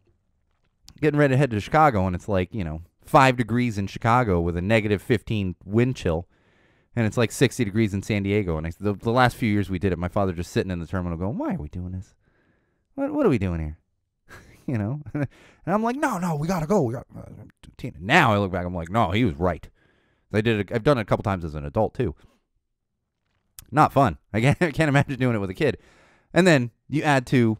getting ready to head to Chicago, and it's like 5 degrees in Chicago with a negative 15 wind chill. And it's like 60 degrees in San Diego. And the last few years we did it, my father just sitting in the terminal going, why are we doing this? What are we doing here? And I'm like, no, we got to go. Now I look back, I'm like, no, he was right. I've done it a couple times as an adult, too. Not fun. I can't imagine doing it with a kid. And then you add to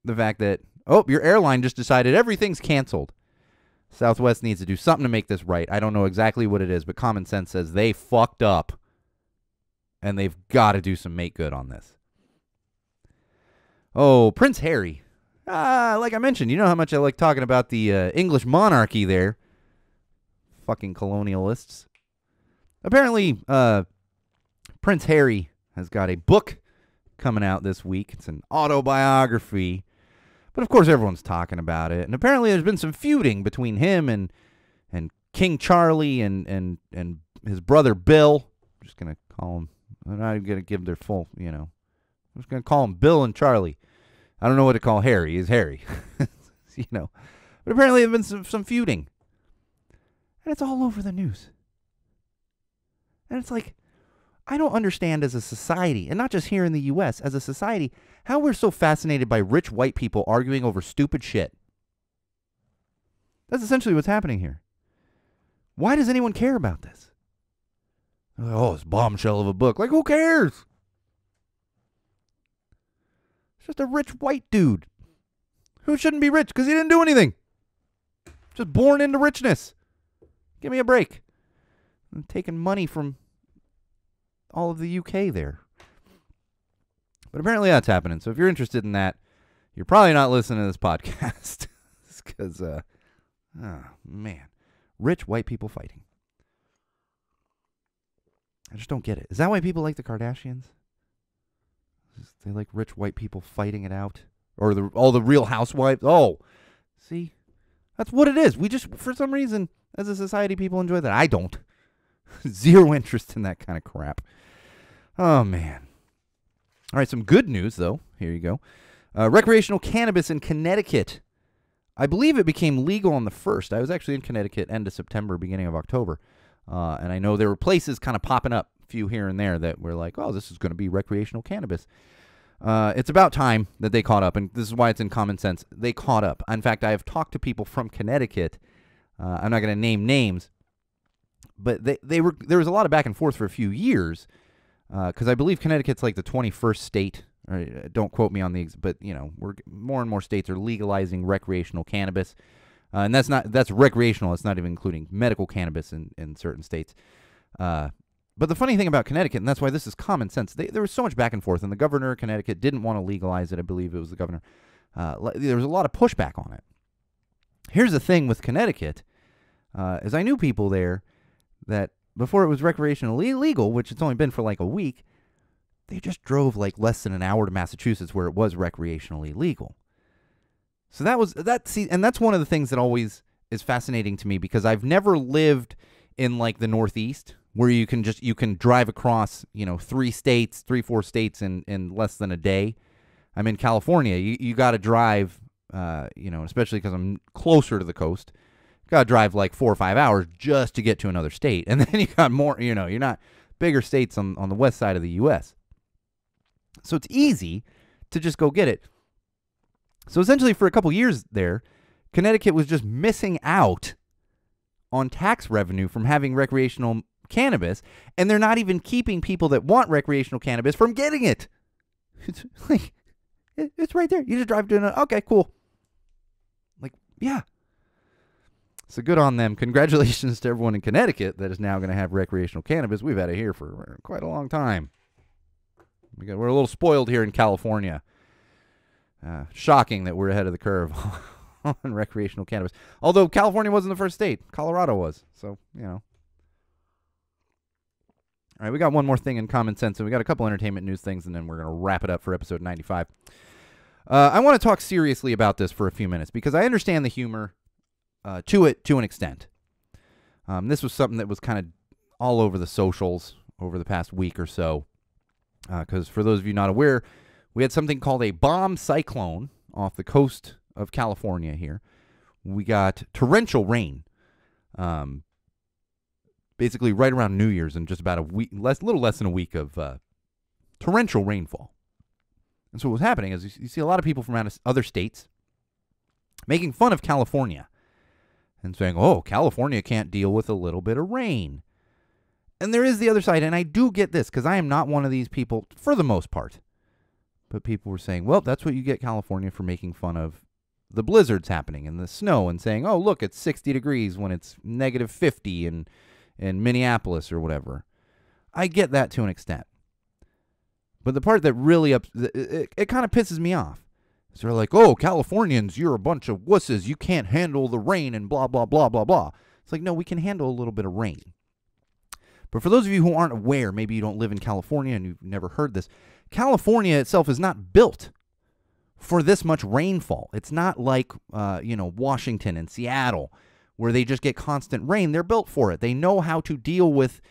the fact that, your airline just decided everything's canceled. Southwest needs to do something to make this right. I don't know exactly what it is, but common sense says they fucked up, and they've got to do some make good on this. Oh, Prince Harry. Like I mentioned, you know how much I like talking about the English monarchy there. Fucking colonialists. Apparently, Prince Harry has got a book coming out this week. It's an autobiography. But, of course, everyone's talking about it. And apparently there's been some feuding between him and King Charlie and his brother Bill. I'm just going to call him. I'm not even going to give their full, I'm just going to call him Bill and Charlie. I don't know what to call Harry. He's Harry. But apparently there's been some feuding. And it's all over the news. And it's like, I don't understand as a society, and not just here in the U.S., as a society, how we're so fascinated by rich white people arguing over stupid shit. That's essentially what's happening here. Why does anyone care about this? Oh, it's a bombshell of a book. Like, who cares? It's just a rich white dude who shouldn't be rich because he didn't do anything. Just born into richness. Give me a break. I'm taking money from all of the UK there. But apparently that's happening. So if you're interested in that, you're probably not listening to this podcast. Because, man. Rich white people fighting. I just don't get it. Is that why people like the Kardashians? They like rich white people fighting it out? Or all the Real Housewives? Oh, see? That's what it is. We just, for some reason, as a society, people enjoy that. I don't. Zero interest in that kind of crap. Oh, man. All right, some good news, though. Here you go. Recreational cannabis in Connecticut. I believe it became legal on the 1st. I was actually in Connecticut end of September, beginning of October. And I know there were places kind of popping up, a few here and there, that were like, oh, this is going to be recreational cannabis. It's about time that they caught up, and this is why it's in common sense. They caught up. In fact, I have talked to people from Connecticut. I'm not going to name names, but there was a lot of back and forth for a few years, because I believe Connecticut's like the 21st state. Don't quote me on but more and more states are legalizing recreational cannabis, and that's recreational. It's not even including medical cannabis in certain states. But the funny thing about Connecticut, and that's why this is common sense, there was so much back and forth, and the governor of Connecticut didn't want to legalize it. I believe it was the governor. There was a lot of pushback on it. Here's the thing with Connecticut, is I knew people there that before it was recreationally legal, which it's only been for like a week, they just drove like less than an hour to Massachusetts where it was recreationally legal. So and that's one of the things that always is fascinating to me, because I've never lived in like the Northeast where you can drive across, 4 states in less than a day. I'm in California. You got to drive, especially because I'm closer to the coast. Got to drive like 4 or 5 hours just to get to another state. And then you got more, you're not bigger states on the west side of the U.S. So it's easy to just go get it. So essentially for a couple years there, Connecticut was just missing out on tax revenue from having recreational cannabis, and they're not even keeping people that want recreational cannabis from getting it. It's like, it's right there. You just drive to okay, cool. Like, yeah. So good on them. Congratulations to everyone in Connecticut that is now going to have recreational cannabis. We've had it here for quite a long time. We're a little spoiled here in California. Shocking that we're ahead of the curve on recreational cannabis. Although California wasn't the first state. Colorado was. So, All right, we got one more thing in common sense, and we got a couple entertainment news things, and then we're going to wrap it up for episode 95. I want to talk seriously about this for a few minutes, because I understand the humor to an extent. This was something that was kind of all over the socials over the past week or so, because for those of you not aware, we had something called a bomb cyclone off the coast of California here. We got torrential rain, basically right around New Year's, and just about a little less than a week of torrential rainfall. And so what was happening is you see a lot of people from other states making fun of California and saying, oh, California can't deal with a little bit of rain. And there is the other side, and I do get this, because I am not one of these people for the most part. But people were saying, well, that's what you get California for making fun of the blizzards happening and the snow, and saying, oh, look, it's 60 degrees when it's negative 50 in Minneapolis or whatever. I get that to an extent. But the part that really it kind of pisses me off is they're like, oh, Californians, you're a bunch of wusses. You can't handle the rain and blah, blah, blah, blah, blah. It's like, no, we can handle a little bit of rain. But for those of you who aren't aware, maybe you don't live in California and you've never heard this, California itself is not built for this much rainfall. It's not like, Washington and Seattle, where they just get constant rain. They're built for it. They know how to deal with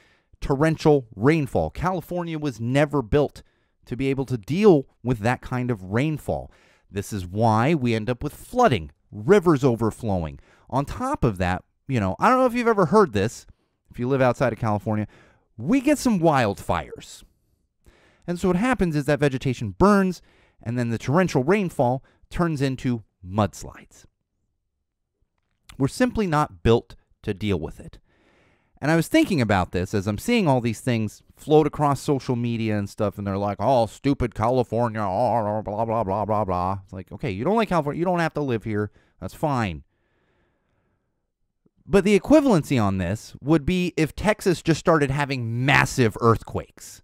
torrential rainfall. California was never built to be able to deal with that kind of rainfall. This is why we end up with flooding, rivers overflowing. On top of that, I don't know if you've ever heard this, if you live outside of California, we get some wildfires. And so what happens is that vegetation burns, and then the torrential rainfall turns into mudslides. We're simply not built to deal with it. And I was thinking about this as I'm seeing all these things float across social media and stuff, and they're like, oh, stupid California, oh, blah, blah, blah, blah, blah. It's like, okay, you don't like California, you don't have to live here. That's fine. But the equivalency on this would be if Texas just started having massive earthquakes.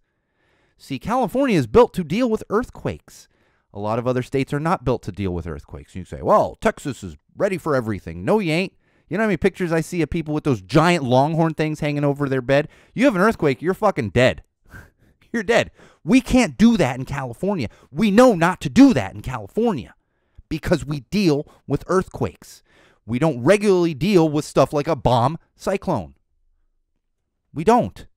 See, California is built to deal with earthquakes. A lot of other states are not built to deal with earthquakes. You say, well, Texas is ready for everything. No, you ain't. You know how many pictures I see of people with those giant longhorn things hanging over their bed? You have an earthquake, you're fucking dead. You're dead. We can't do that in California. We know not to do that in California because we deal with earthquakes. We don't regularly deal with stuff like a bomb cyclone. We don't.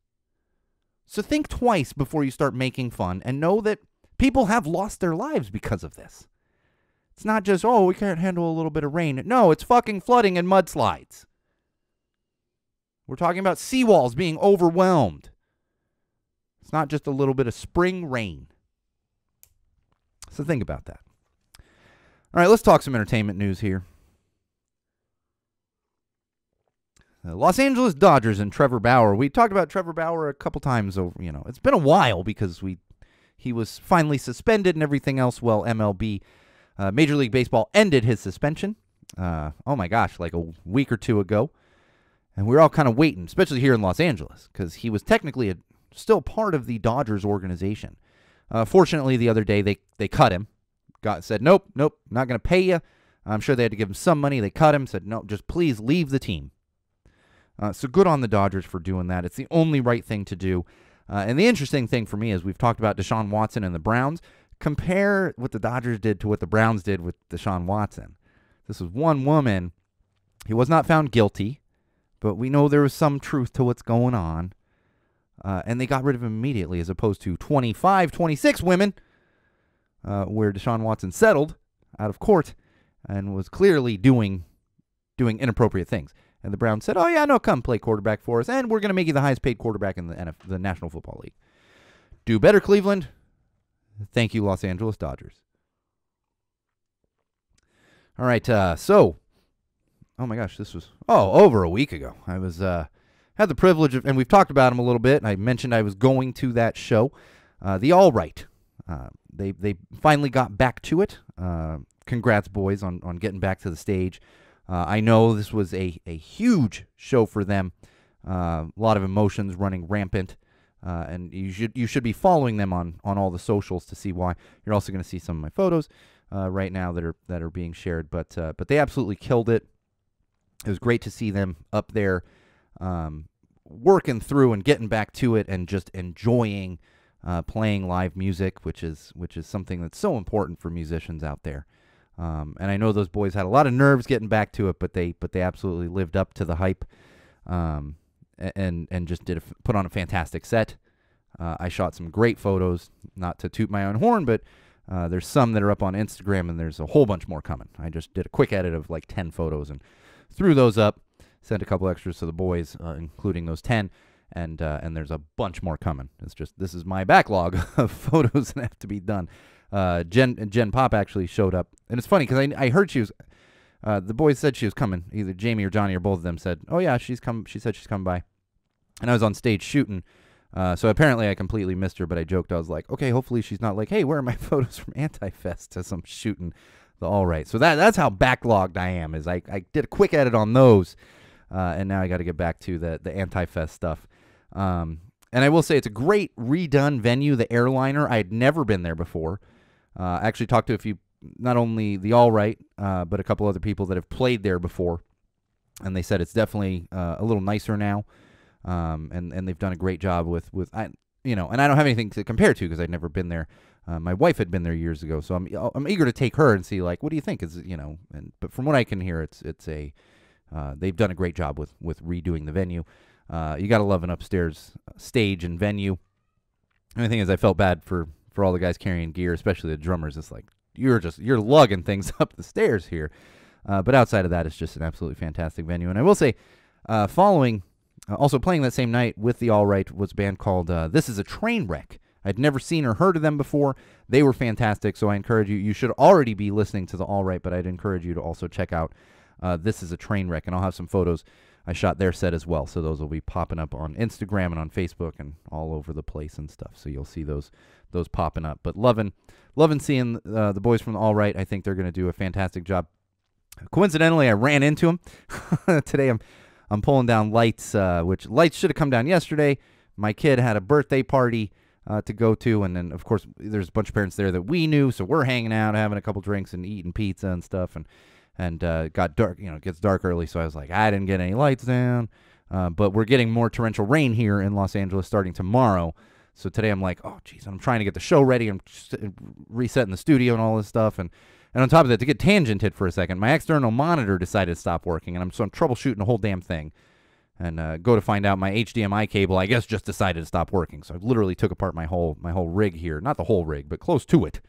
So think twice before you start making fun, and know that people have lost their lives because of this. It's not just, oh, we can't handle a little bit of rain. No, it's fucking flooding and mudslides. We're talking about seawalls being overwhelmed. It's not just a little bit of spring rain. So think about that. All right, let's talk some entertainment news here. The Los Angeles Dodgers and Trevor Bauer. We talked about Trevor Bauer a couple times over, it's been a while because he was finally suspended and everything else. Well, MLB, Major League Baseball ended his suspension. Oh my gosh, like a week or two ago. And we were all kind of waiting, especially here in Los Angeles, because he was technically still part of the Dodgers organization. Fortunately, the other day they cut him. Said, nope, not going to pay you. I'm sure they had to give him some money. They cut him, said, no, just please leave the team. So good on the Dodgers for doing that. It's the only right thing to do. And the interesting thing for me is we've talked about Deshaun Watson and the Browns. Compare what the Dodgers did to what the Browns did with Deshaun Watson. This was one woman. He was not found guilty, but we know there was some truth to what's going on. And they got rid of him immediately as opposed to 25, 26 women where Deshaun Watson settled out of court and was clearly doing inappropriate things. And the Browns said, oh, yeah, no, come play quarterback for us, and we're going to make you the highest paid quarterback in the National Football League. Do better, Cleveland. Thank you, Los Angeles Dodgers. All right, so, oh my gosh, this was, over a week ago. I was, had the privilege of, and we've talked about him a little bit. I mentioned I was going to that show, the All Right. They finally got back to it. Congrats, boys, on getting back to the stage. I know this was a huge show for them. A lot of emotions running rampant. And you should be following them on all the socials to see why. You're also going to see some of my photos right now that are being shared. But they absolutely killed it. It was great to see them up there working through and getting back to it and just enjoying playing live music, which is something that's so important for musicians out there. And I know those boys had a lot of nerves getting back to it, but they absolutely lived up to the hype. And just put on a fantastic set. I shot some great photos, not to toot my own horn, but there's some that are up on Instagram, and there's a whole bunch more coming. I just did a quick edit of like 10 photos and threw those up, sent a couple extras to the boys, including those 10, and there's a bunch more coming. This is my backlog of photos that have to be done. Jen Pop actually showed up, and it's funny because I heard she was. The boys said she was coming. Either Jamie or Johnny or both of them said, "Oh yeah, she's come." She said she's coming by, and I was on stage shooting. So apparently I completely missed her. But I joked, I was like, "Okay, hopefully she's not like, hey, where are my photos from Anti-Fest?" As I'm shooting the All Right. So that's how backlogged I am. Is I did a quick edit on those, and now I got to get back to the Anti-Fest stuff. And I will say it's a great redone venue. The Airliner. I had never been there before. I actually talked to a few. Not only the All Right, but a couple other people that have played there before, and they said it's definitely a little nicer now, and they've done a great job with and I don't have anything to compare to because I'd never been there. My wife had been there years ago, so I'm eager to take her and see like what do you think but from what I can hear, they've done a great job with redoing the venue. You got to love an upstairs stage and venue. And the thing is, I felt bad for all the guys carrying gear, especially the drummers. It's like, you're lugging things up the stairs here. But outside of that, it's just an absolutely fantastic venue. And I will say, also playing that same night with the All Right was a band called This Is a Train Wreck. I'd never seen or heard of them before. They were fantastic, so I encourage you. You should already be listening to the All Right, but I'd encourage you to also check out This Is a Train Wreck. And I'll have some photos. I shot their set as well, so those will be popping up on Instagram and on Facebook and all over the place and stuff. So you'll see those popping up. But loving seeing the boys from the All Right. I think they're going to do a fantastic job. Coincidentally, I ran into them today. I'm pulling down lights, which lights should have come down yesterday. My kid had a birthday party to go to, and then of course there's a bunch of parents there that we knew, so we're hanging out, having a couple drinks, and eating pizza and stuff, and got dark. It gets dark early, so I was like, I didn't get any lights down, but we're getting more torrential rain here in Los Angeles starting tomorrow. So today I'm like, oh, geez, I'm trying to get the show ready. I'm resetting the studio and all this stuff. And on top of that, to get tangented for a second, my external monitor decided to stop working. And I'm troubleshooting the whole damn thing. And go to find out my HDMI cable, I guess, just decided to stop working. So I literally took apart my whole rig here. Not the whole rig, but close to it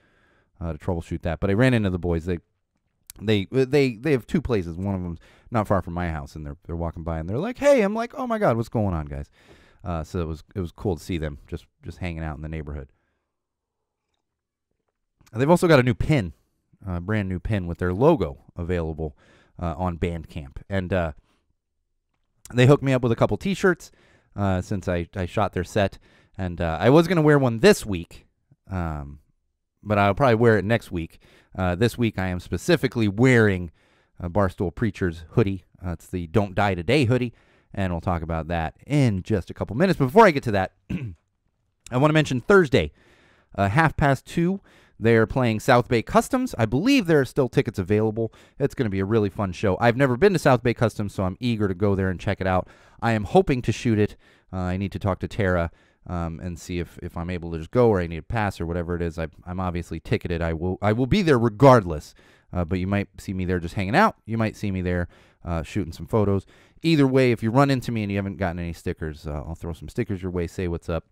to troubleshoot that. But I ran into the boys. They have two places. One of them's not far from my house. And they're walking by. And they're like, hey. I'm like, oh, my God, what's going on, guys? So it was cool to see them just hanging out in the neighborhood. They've also got a new pin, brand new pin with their logo available on Bandcamp, and they hooked me up with a couple T-shirts since I shot their set, and I was gonna wear one this week, but I'll probably wear it next week. This week I am specifically wearing a Barstool Preachers hoodie. It's the Don't Die Today hoodie. And we'll talk about that in just a couple minutes. But before I get to that, I want to mention Thursday, 2:30. They're playing South Bay Customs. I believe there are still tickets available. It's going to be a really fun show. I've never been to South Bay Customs, so I'm eager to go there and check it out. I am hoping to shoot it. I need to talk to Tara and see if I'm able to just go, or I need a pass or whatever it is. I'm obviously ticketed. I will be there regardless, but you might see me there just hanging out. You might see me there shooting some photos. Either way, if you run into me and you haven't gotten any stickers, I'll throw some stickers your way, say what's up,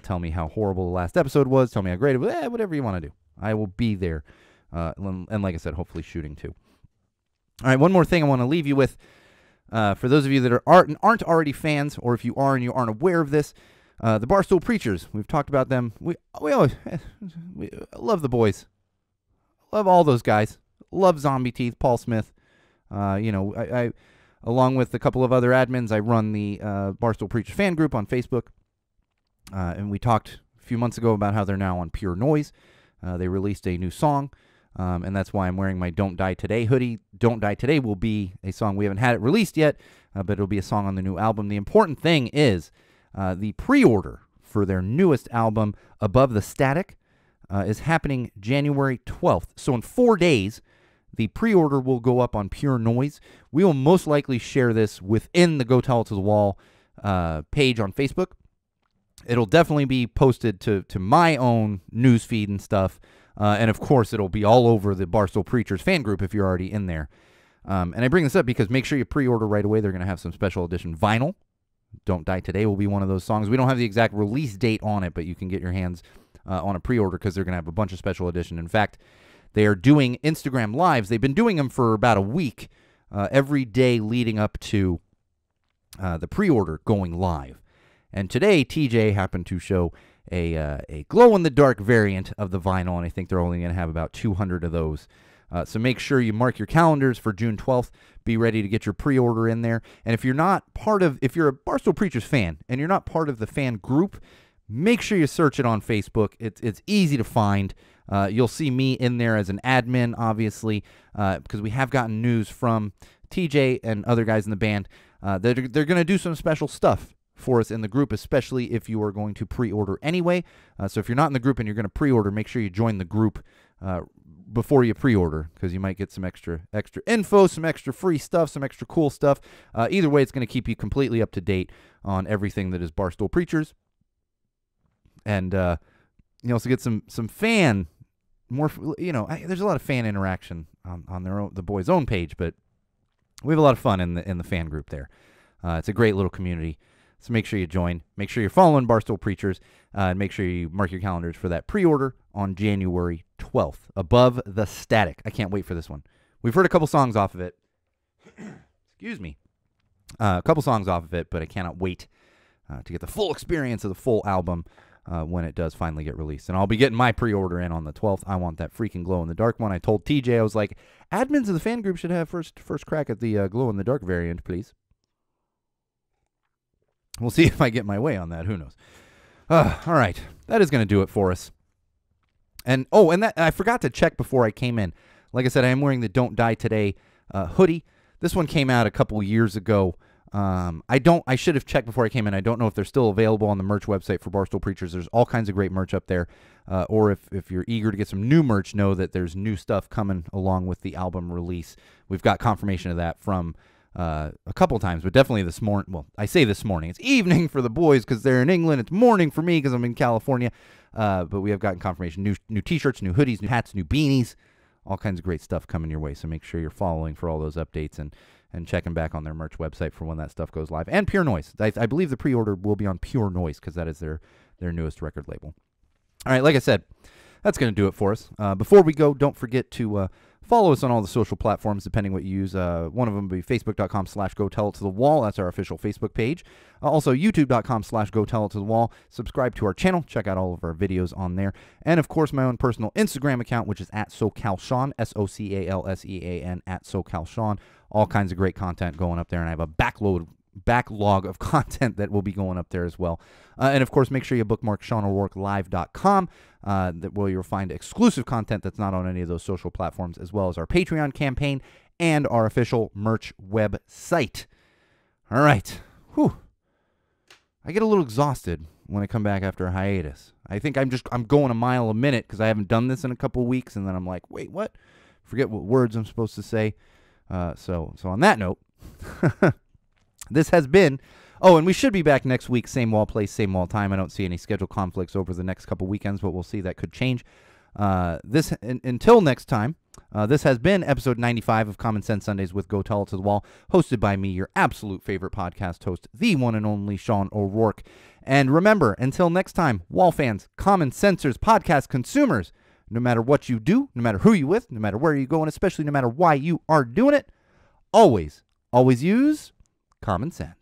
tell me how horrible the last episode was, tell me how great it was, whatever you want to do. I will be there, and like I said, hopefully shooting too. All right, one more thing I want to leave you with. For those of you that aren't already fans, or if you are and you aren't aware of this, the Barstool Preachers, we've talked about them. We love the boys. Love all those guys. Love Zombie Teeth, Paul Smith. I along with a couple of other admins, I run the Barstool Preachers fan group on Facebook. And we talked a few months ago about how they're now on Pure Noise. They released a new song, and that's why I'm wearing my Don't Die Today hoodie. Don't Die Today will be a song. We haven't had it released yet, but it'll be a song on the new album. The important thing is the pre-order for their newest album, Above the Static, is happening January 12th. So in 4 days, the pre-order will go up on Pure Noise. We will most likely share this within the Go Tell It to the Wall page on Facebook. It'll definitely be posted to my own news feed and stuff. And, of course, it'll be all over the Barstool Preachers fan group if you're already in there. And I bring this up because make sure you pre-order right away. They're going to have some special edition vinyl. Don't Die Today will be one of those songs. We don't have the exact release date on it, but you can get your hands on a pre-order because they're going to have a bunch of special edition. In fact, they are doing Instagram Lives. They've been doing them for about a week, every day leading up to the pre-order going live. And today, TJ happened to show a glow-in-the-dark variant of the vinyl, and I think they're only going to have about 200 of those. So make sure you mark your calendars for June 12th. Be ready to get your pre-order in there. And if you're if you're a Barstool Preachers fan and you're not part of the fan group, make sure you search it on Facebook. It's easy to find. You'll see me in there as an admin, obviously, because we have gotten news from TJ and other guys in the band that they're going to do some special stuff for us in the group, especially if you are going to pre-order anyway. So if you're not in the group and you're going to pre-order, make sure you join the group before you pre-order, because you might get some extra info, some extra free stuff, some extra cool stuff. Either way, it's going to keep you completely up to date on everything that is Barstool Preachers. And you also get some fan, more, there's a lot of fan interaction on the boys' own page, but we have a lot of fun in the fan group there. It's a great little community. So make sure you join. Make sure you're following Barstool Preachers. And make sure you mark your calendars for that pre-order on January 12th. Above the Static. I can't wait for this one. We've heard a couple songs off of it. Excuse me. A couple songs off of it, but I cannot wait to get the full experience of the full album when it does finally get released. And I'll be getting my pre-order in on the 12th. I want that freaking glow-in-the-dark one. I told TJ, I was like, admins of the fan group should have first crack at the glow-in-the-dark variant, please. We'll see if I get my way on that. Who knows? All right. That is going to do it for us. And I forgot to check before I came in. Like I said, I am wearing the Don't Die Today hoodie. This one came out a couple years ago. I should have checked before I came in. I don't know if they're still available on the merch website for Barstool Preachers. There's all kinds of great merch up there. Or if you're eager to get some new merch, know that there's new stuff coming along with the album release. We've got confirmation of that from a couple times, but definitely this morning. Well, I say this morning. It's evening for the boys because they're in England. It's morning for me because I'm in California. But we have gotten confirmation. New T-shirts, new hoodies, new hats, new beanies. All kinds of great stuff coming your way. So make sure you're following for all those updates and checking back on their merch website for when that stuff goes live. And Pure Noise. I believe the pre-order will be on Pure Noise because that is their newest record label. All right, like I said, that's going to do it for us. Before we go, don't forget to follow us on all the social platforms, depending what you use. One of them will be facebook.com/GoTellItToTheWall. That's our official Facebook page. Also, youtube.com/GoTellItToTheWall. Subscribe to our channel. Check out all of our videos on there. And, of course, my own personal Instagram account, which is @SoCalSean, SoCalSean, @SoCalSean. All kinds of great content going up there, and I have a backlog of content that will be going up there as well. And, of course, make sure you bookmark SeanO'RourkeLive.com, where you'll find exclusive content that's not on any of those social platforms, as well as our Patreon campaign and our official merch website. All right. Whew. I get a little exhausted when I come back after a hiatus. I think I'm going a mile a minute because I haven't done this in a couple weeks, and then I'm like, wait, what? Forget what words I'm supposed to say. So on that note, this has been. Oh, and we should be back next week, same wall place, same wall time. I don't see any schedule conflicts over the next couple weekends, but we'll see. That could change. Until next time, this has been episode 95 of Common Sense Sundays with Go Tell It to the Wall, hosted by me, your absolute favorite podcast host, the one and only Sean O'Rourke. And remember, until next time, wall fans, common sensors, podcast consumers, no matter what you do, no matter who you're with, no matter where you go, and especially no matter why you are doing it, always use common sense.